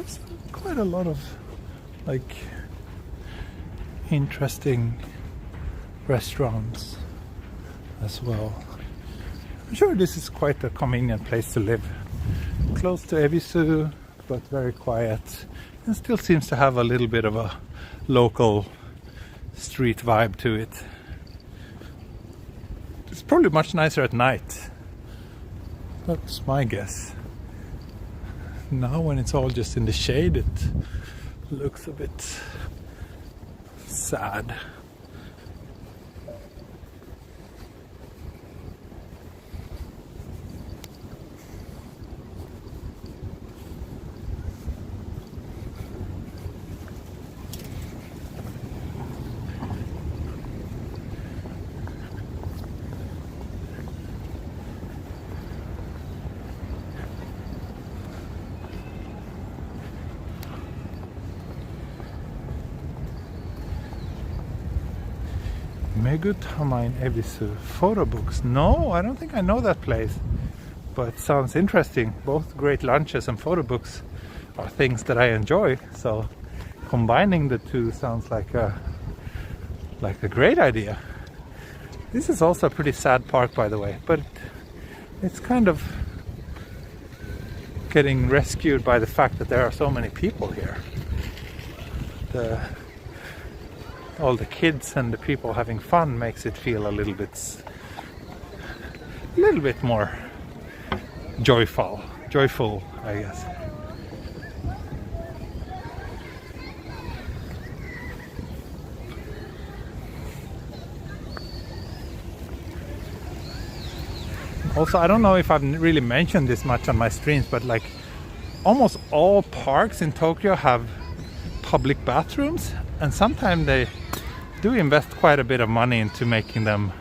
there's quite a lot of like interesting restaurants as well. I'm sure this is quite a convenient place to live. Close to Ebisu, but very quiet, and still seems to have a little bit of a local street vibe to it. It's probably much nicer at night. That's my guess. Now when it's all just in the shade, it looks a bit sad. Megutama in Ebisu. Photo books. No, I don't think I know that place. But it sounds interesting. Both great lunches and photo books are things that I enjoy. So combining the two sounds like a great idea. This is also a pretty sad park, by the way, but it's kind of getting rescued by the fact that there are so many people here. All the kids and the people having fun makes it feel a little bit more joyful, I guess. Also, I don't know if I've really mentioned this much on my streams, but like almost all parks in Tokyo have public bathrooms, and sometimes they do invest quite a bit of money into making them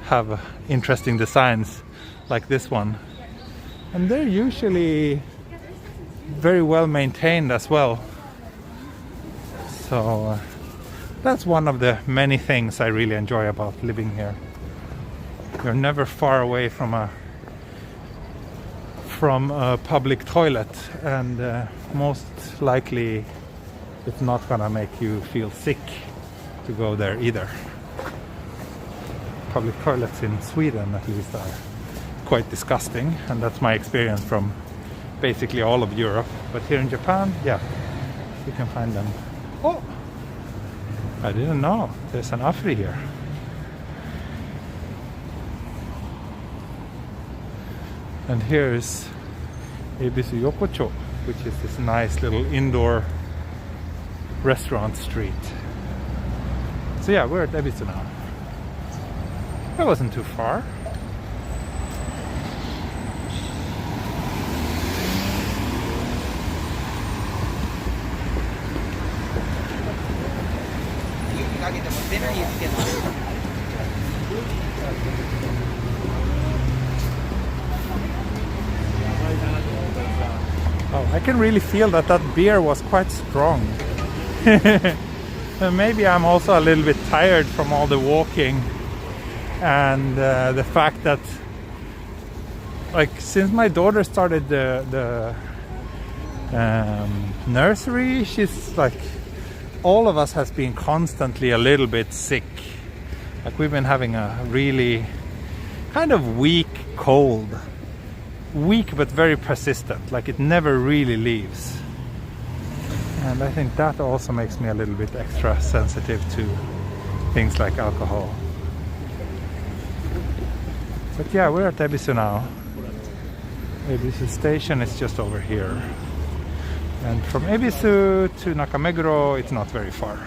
have interesting designs like this one, and they're usually very well maintained as well. So that's one of the many things I really enjoy about living here. You're never far away from a public toilet, and most likely it's not gonna make you feel sick to go there either. Public toilets in Sweden at least are quite disgusting, and that's my experience from basically all of Europe. But here in Japan, yeah, you can find them. Oh, I didn't know there's an Afri here. And here's Ebisu Yokocho, which is this nice little indoor restaurant street. So yeah, we're at Ebisu now. That wasn't too far. Oh, I can really feel that beer was quite strong. Maybe I'm also a little bit tired from all the walking, and the fact that, like, since my daughter started the nursery, she's like, all of us has been constantly a little bit sick. Like, we've been having a really kind of weak cold. Weak but very persistent, like it never really leaves. And I think that also makes me a little bit extra sensitive to things like alcohol. But yeah, we're at Ebisu now. Ebisu station is just over here. And from Ebisu to Nakameguro, it's not very far.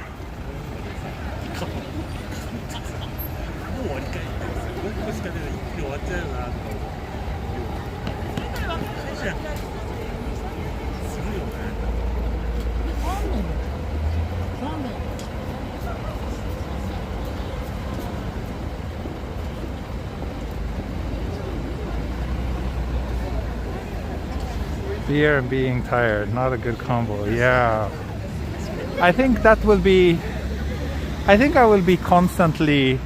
Beer and being tired, not a good combo. Yeah, I think I will be constantly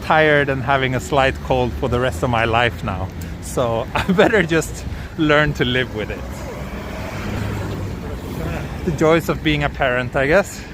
tired and having a slight cold for the rest of my life now. So I better just learn to live with it. The joys of being a parent, I guess.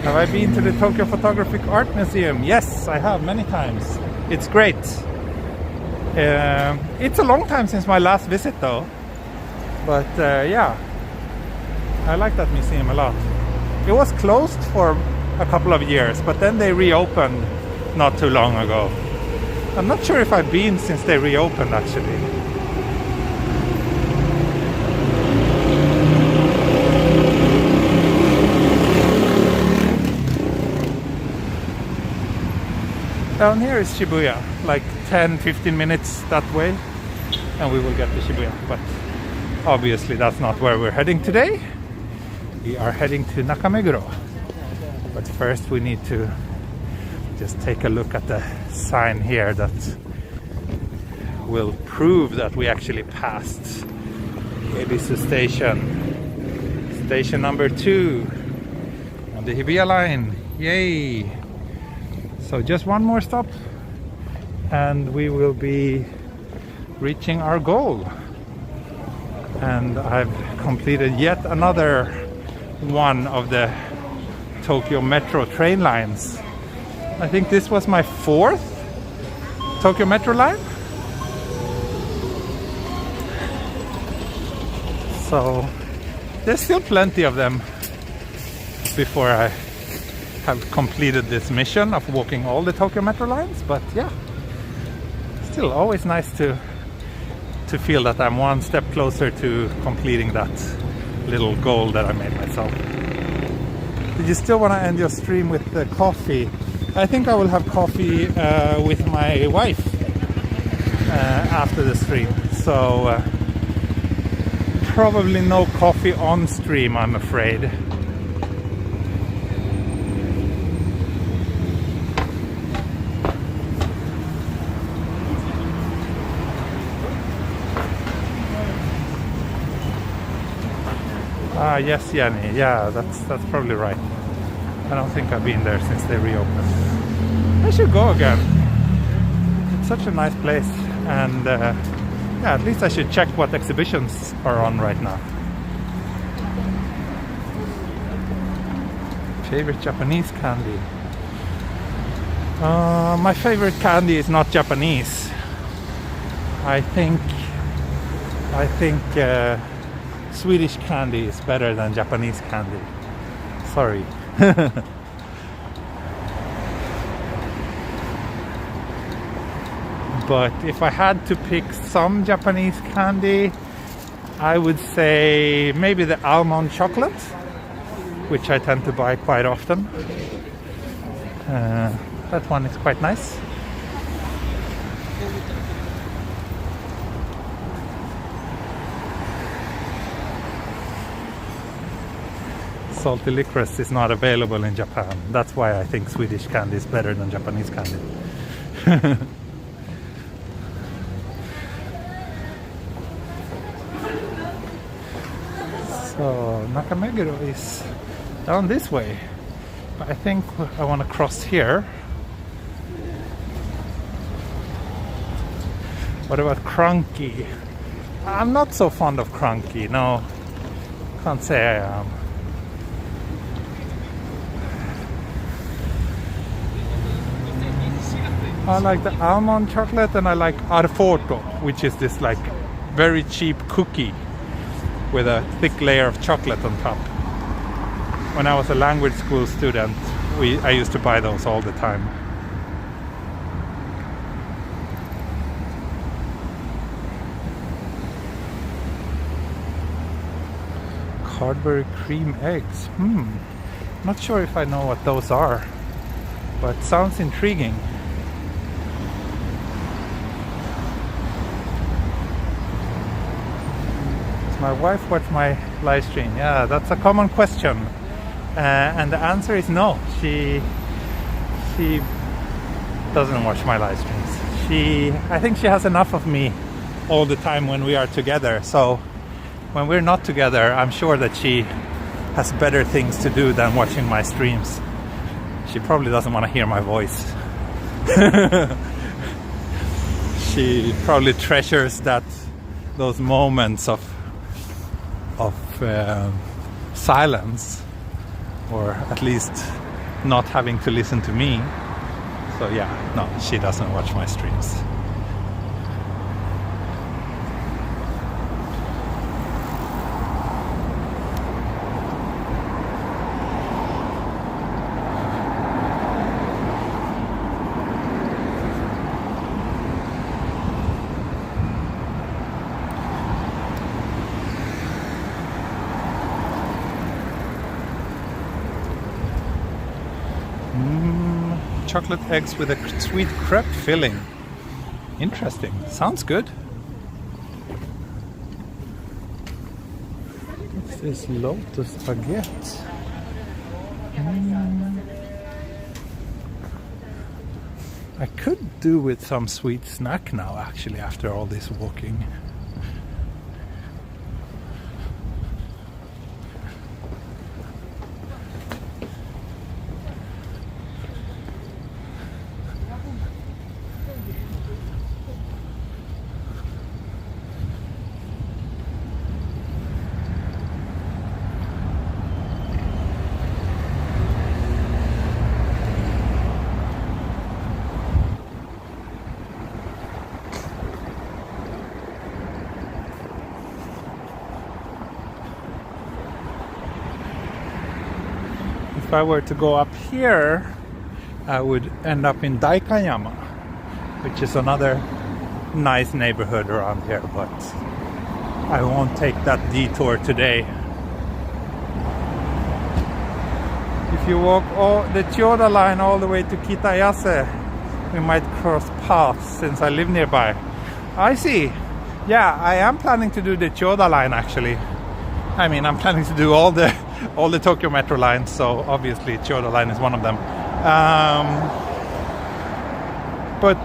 Have I been to the Tokyo Photographic Art Museum? Yes, I have, many times. It's great. It's a long time since my last visit though. But yeah, I like that museum a lot. It was closed for a couple of years, but then they reopened not too long ago. I'm not sure if I've been since they reopened actually. Down here is Shibuya, like 10-15 minutes that way, and we will get to Shibuya. But obviously that's not where we're heading today. We are heading to Nakameguro. But first we need to just take a look at the sign here that will prove that we actually passed Ebisu station. Station number 2 on the Hibiya line. Yay! So just one more stop and we will be reaching our goal. And I've completed yet another one of the Tokyo Metro train lines. I think this was my 4th Tokyo Metro line. So there's still plenty of them before I have completed this mission of walking all the Tokyo Metro lines, but yeah, still always nice to feel that I'm one step closer to completing that little goal that I made myself. Did you still want to end your stream with the coffee? I think I will have coffee with my wife after the stream, so probably no coffee on stream, I'm afraid. Ah, yes, Yanni. Yeah, that's probably right. I don't think I've been there since they reopened. I should go again. It's such a nice place, and yeah, at least I should check what exhibitions are on right now. Favorite Japanese candy? My favorite candy is not Japanese. I think Swedish candy is better than Japanese candy. Sorry. But if I had to pick some Japanese candy, I would say maybe the almond chocolate, which I tend to buy quite often. That one is quite nice. Salty licorice is not available in Japan. That's why I think Swedish candy is better than Japanese candy. So Nakameguro is down this way, but I think I want to cross here. What about Cranky? I'm not so fond of Cranky, no, can't say I am. I like the almond chocolate, and I like Arforto, which is this like very cheap cookie with a thick layer of chocolate on top. When I was a language school student, I used to buy those all the time. Cadbury cream eggs. Not sure if I know what those are, but sounds intriguing. My wife watched my live stream. Yeah, that's a common question, and the answer is no. She doesn't watch my live streams. I think she has enough of me all the time when we are together. So when we're not together, I'm sure that she has better things to do than watching my streams. She probably doesn't want to hear my voice. She probably treasures those moments of silence, or at least not having to listen to me. So yeah, no, she doesn't watch my streams. Chocolate eggs with a sweet crepe filling. Interesting. Sounds good. What's this? Lotus baguette. I could do with some sweet snack now, actually, after all this walking. If I were to go up here, I would end up in Daikanyama, which is another nice neighborhood around here, but I won't take that detour today. If you walk the Chiyoda line all the way to Kitayase, we might cross paths since I live nearby. I see. Yeah, I am planning to do the Chiyoda line, actually. I mean, I'm planning to do all the Tokyo Metro lines, so obviously Chiyoda line is one of them. But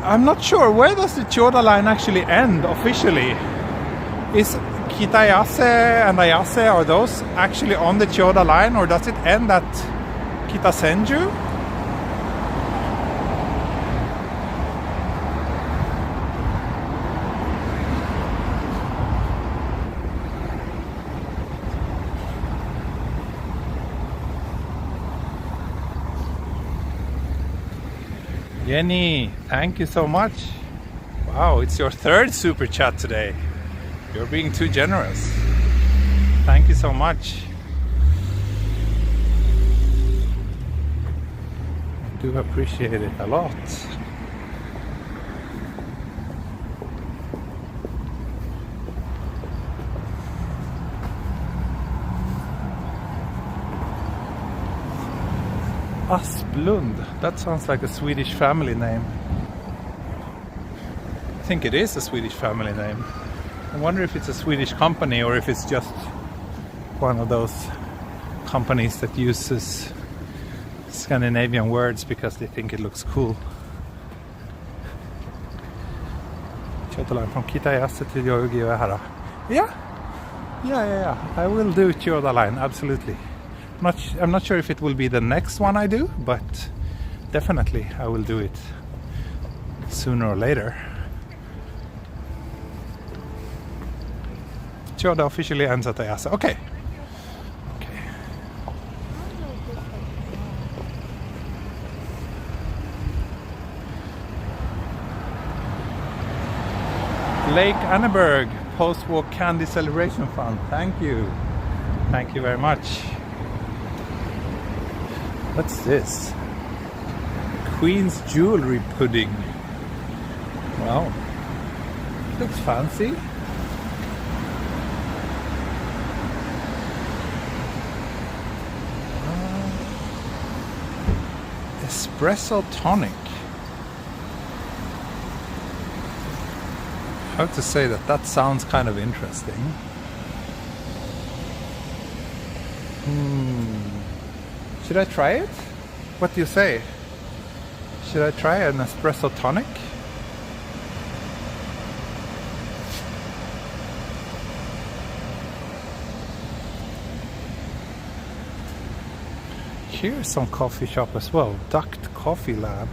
I'm not sure, where does the Chiyoda line actually end officially? Is Kitayase and Ayase, are those actually on the Chiyoda line, or does it end at Kitasenju? Jenny, thank you so much. Wow, it's your third super chat today. You're being too generous. Thank you so much. I do appreciate it a lot. Asplund, that sounds like a Swedish family name. I think it is a Swedish family name. I wonder if it's a Swedish company or if it's just one of those companies that uses Scandinavian words because they think it looks cool. Chiyoda line from Kitayase to Yogi-Uehara. Yeah. I will do Chiyoda line, absolutely. I'm not sure if it will be the next one I do, but definitely I will do it sooner or later. Chiyoda officially ends at Ayase. Okay. Lake Anneberg Post-Walk Candy Celebration Fund. Thank you. Thank you very much. What's this? Queen's Jewelry Pudding. Wow. Looks fancy. Espresso tonic. I have to say that sounds kind of interesting. Should I try it? What do you say? Should I try an espresso tonic? Here's some coffee shop as well. Duct Coffee Lab.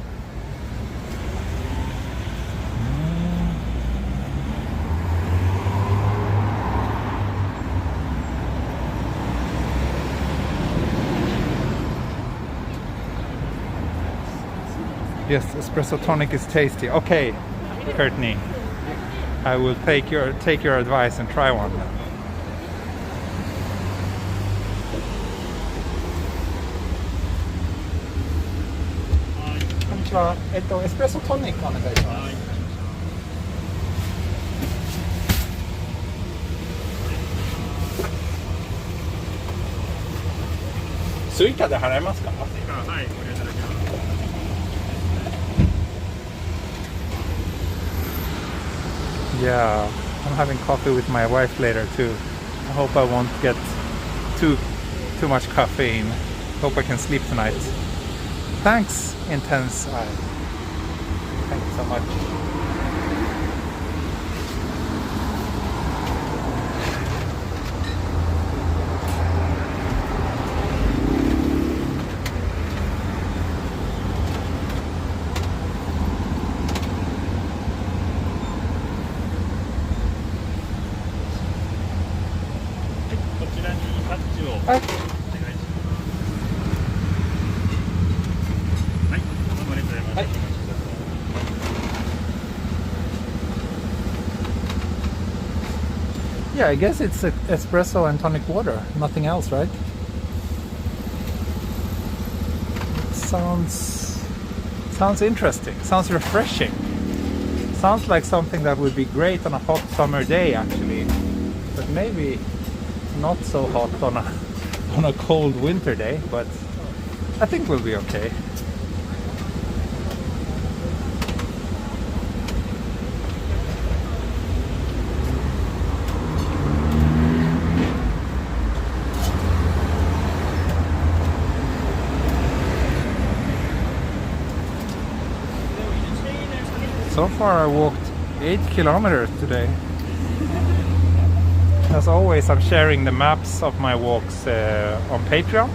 Yes, espresso tonic is tasty. Okay, Courtney, I will take your advice and try one. Konnichiwa. Espresso tonic お願いします。スイカで払えますか？はい、ご利用いただきます。Yeah, I'm having coffee with my wife later too. I hope I won't get too much caffeine. Hope I can sleep tonight. Thanks, Intense Eye. Thank you so much. Yeah, I guess it's espresso and tonic water, nothing else, right? Sounds interesting, sounds refreshing. Sounds like something that would be great on a hot summer day actually, but maybe not so hot on a cold winter day, but I think we'll be okay. So far I walked 8 kilometers today. As always, I'm sharing the maps of my walks on Patreon.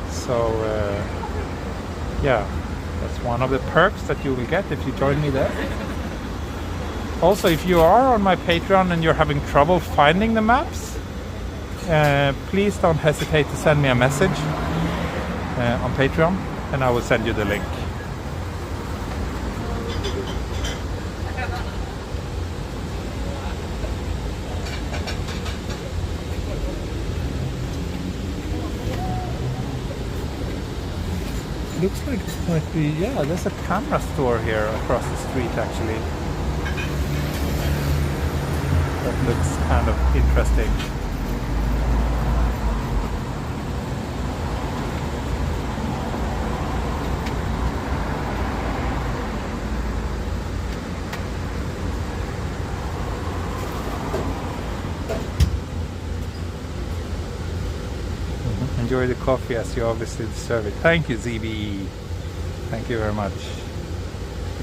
So yeah, that's one of the perks that you will get if you join me there. Also, if you are on my Patreon and you're having trouble finding the maps, please don't hesitate to send me a message on Patreon and I will send you the link. Looks like it might be, yeah, there's a camera store here across the street actually. That looks kind of interesting. Enjoy the coffee as you obviously deserve it. Thank you, ZBE. Thank you very much.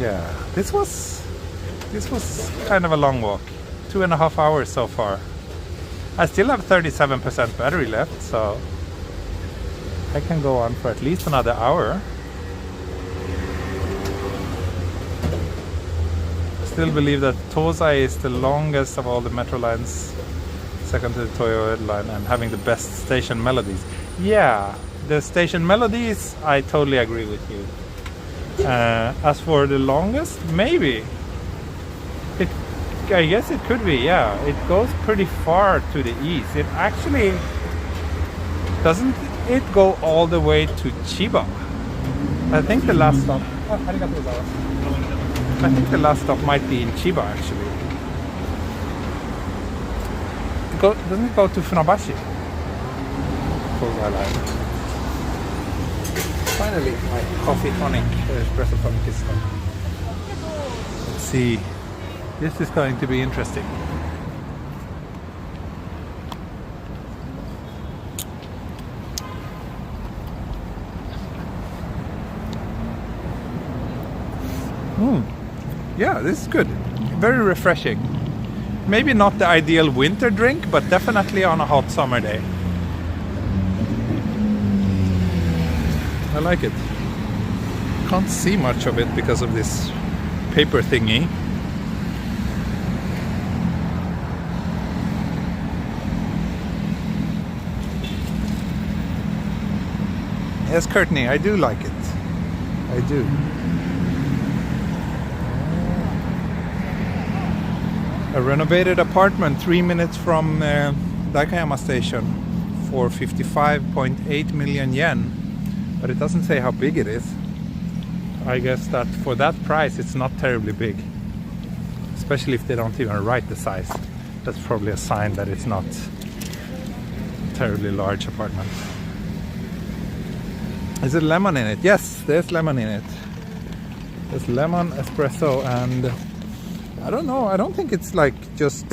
Yeah, this was kind of a long walk. 2.5 hours so far. I still have 37% battery left, so I can go on for at least another hour. Still believe that Tozai is the longest of all the metro lines, second to the Toyo line, and having the best station melodies. Yeah, the station melodies, I totally agree with you. As for the longest, maybe. I guess it could be, yeah. It goes pretty far to the east. It actually doesn't it go all the way to Chiba. I think the last stop. I think the last stop might be in Chiba actually. Doesn't it go to Funabashi? Finally, my coffee tonic, espresso tonic is done. Let's see. This is going to be interesting. Yeah, this is good. Very refreshing. Maybe not the ideal winter drink, but definitely on a hot summer day. I like it. Can't see much of it because of this paper thingy. Yes, Courtney, I do like it. I do. A renovated apartment 3 minutes from Daikanyama station for 55.8 million yen. But it doesn't say how big it is. I guess that for that price it's not terribly big. Especially if they don't even write the size. That's probably a sign that it's not a terribly large apartment. Is it lemon in it? Yes, there's lemon in it. There's lemon, espresso, and I don't know. I don't think it's like just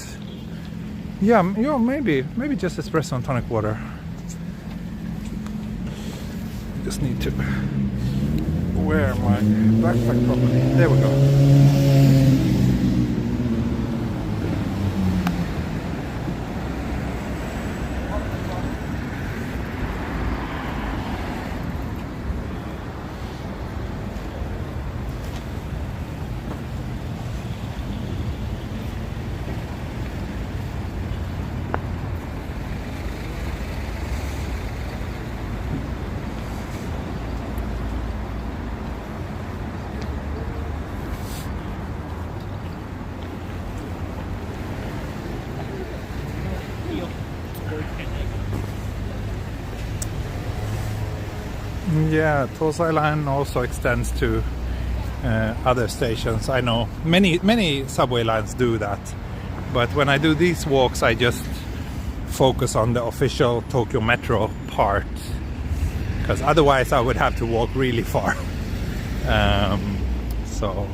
maybe just espresso and tonic water. Just need to wear my backpack properly. There we go. Yeah, Tosai line also extends to other stations. I know many subway lines do that, but when I do these walks I just focus on the official Tokyo Metro part, because otherwise I would have to walk really far. So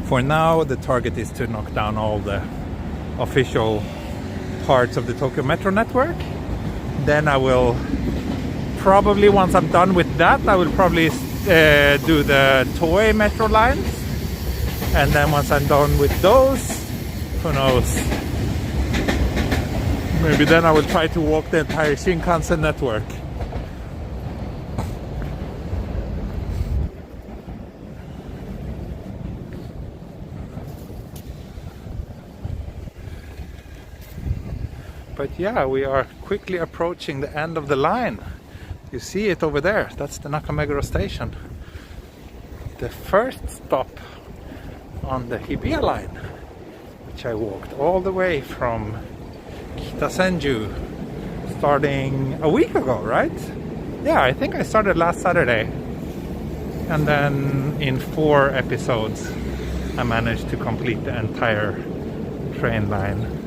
for now the target is to knock down all the official parts of the Tokyo Metro network. Then I will probably, once I'm done with that, I will probably do the Toei Metro lines, and then once I'm done with those, who knows, maybe then I will try to walk the entire Shinkansen network. But yeah, we are quickly approaching the end of the line. You see it over there, that's the Nakameguro station. The first stop on the Hibiya line, which I walked all the way from Kitasenju, starting a week ago, right? Yeah, I think I started last Saturday. And then in 4 episodes, I managed to complete the entire train line.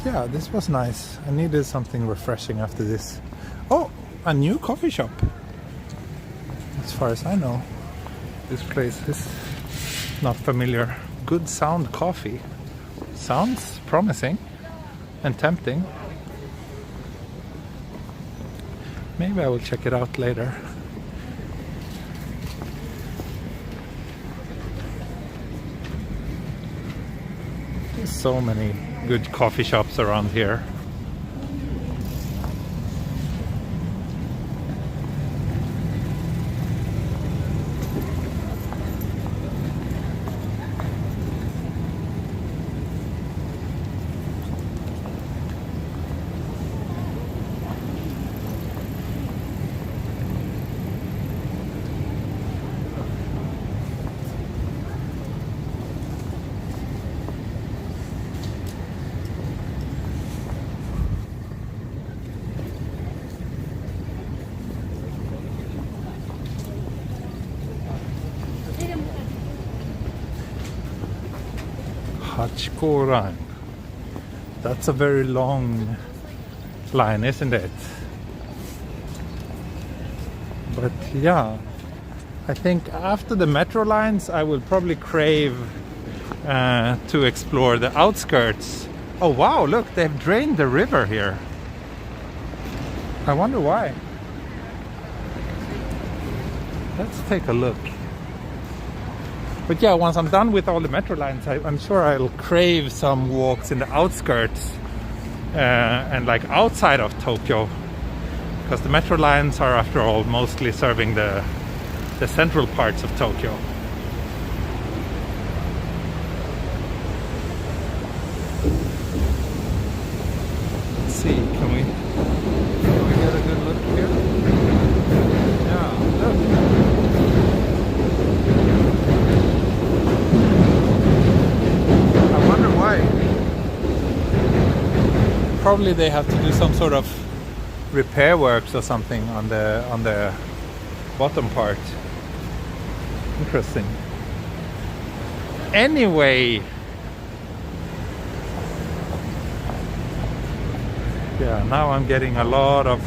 Yeah, this was nice. I needed something refreshing after this. Oh, a new coffee shop. As far as I know, this place is not familiar. Good Sound Coffee. Sounds promising and tempting. Maybe I will check it out later. There's so many good coffee shops around here. Hachiko line. That's a very long line, isn't it? But yeah, I think after the metro lines I will probably crave to explore the outskirts. Oh wow, look, they've drained the river here. I wonder why. Let's take a look. But yeah, once I'm done with all the metro lines, I'm sure I'll crave some walks in the outskirts and like outside of Tokyo, because the metro lines are, after all, mostly serving the central parts of Tokyo. Let's see, can we get a good look here? Yeah, look. I wonder why. Probably they have to do some sort of repair works or something on the bottom part. Interesting. Anyway, yeah, now I'm getting a lot of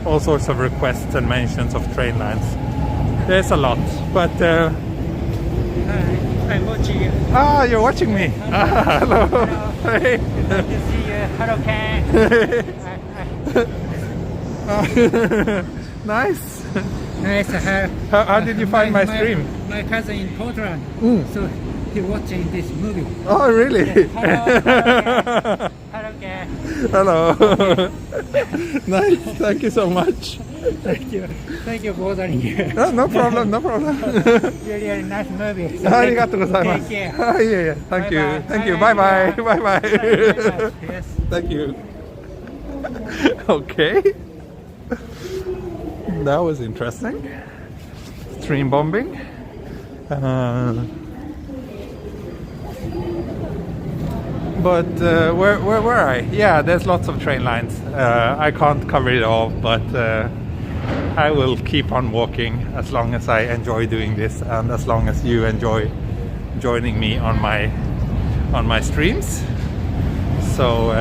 all sorts of requests and mentions of train lines. There's a lot, but Hi, I'm watching you. ah, you're watching me. Ah, hello. Hey. Good to see you. Hello, Ken. Nice. Nice. How did you find my stream? My cousin in Portland. So he watching this movie. Oh, really? Hello, Ken. Hello. Nice. Thank you so much. Thank you. Thank you for bothering you. No, no problem. No problem. Really nice movie. ありがとうございます。 Take care. あ、いえいえ。Thank you. Bye-bye. Thank you. Bye bye. Bye bye. Yes. Thank you. Okay. That was interesting. Stream bombing. But where were I? Yeah, there's lots of train lines. I can't cover it all, but I will keep on walking as long as I enjoy doing this, and as long as you enjoy joining me on my streams. So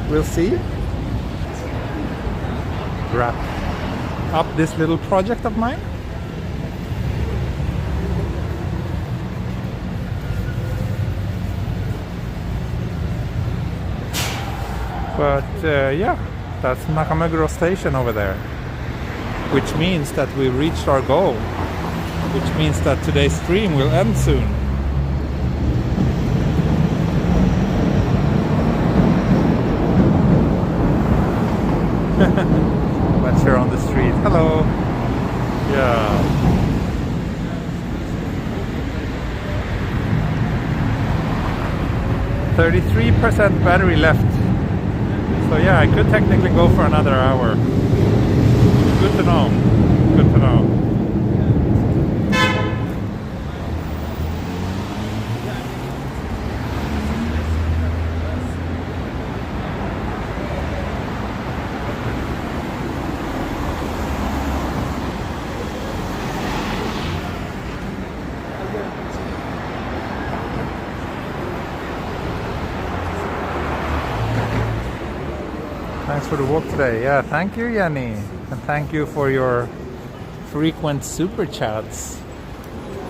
we'll see. Wrap up this little project of mine. But yeah, that's Nakameguro station over there, which means that we reached our goal, which means that today's stream will end soon. But you're on the street. Hello. Yeah. %33% battery left. So yeah, I could technically go for another hour. Good to know. Good to know. Thanks for the walk today. Yeah, thank you, Yanni. And thank you for your frequent super chats.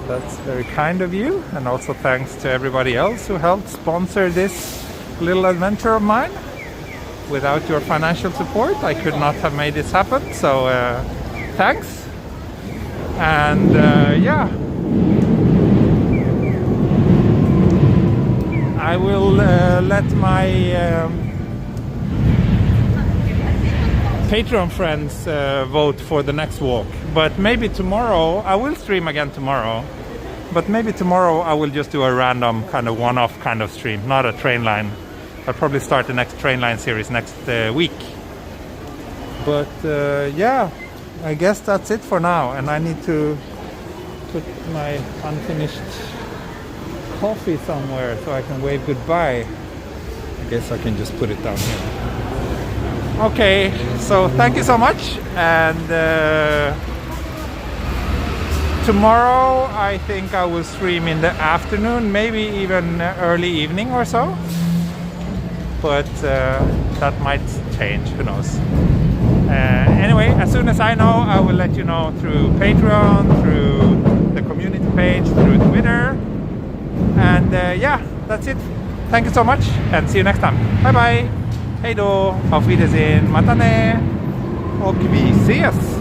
That's very kind of you. And also thanks to everybody else who helped sponsor this little adventure of mine. Without your financial support, I could not have made this happen. So thanks. And yeah, I will let my Patreon friends vote for the next walk. But maybe tomorrow, I will stream again tomorrow. But maybe tomorrow I will just do a random kind of one-off kind of stream, not a train line. I'll probably start the next train line series next week. But yeah, I guess that's it for now. And I need to put my unfinished coffee somewhere so I can wave goodbye. I guess I can just put it down here. Okay, so thank you so much, and tomorrow I think I will stream in the afternoon, maybe even early evening or so, but that might change, who knows. Anyway, as soon as I know, I will let you know through Patreon, through the community page, through Twitter, and yeah, that's it. Thank you so much, and see you next time. Bye bye! Hej då, auf Wiedersehen, mata ne, och vi ses!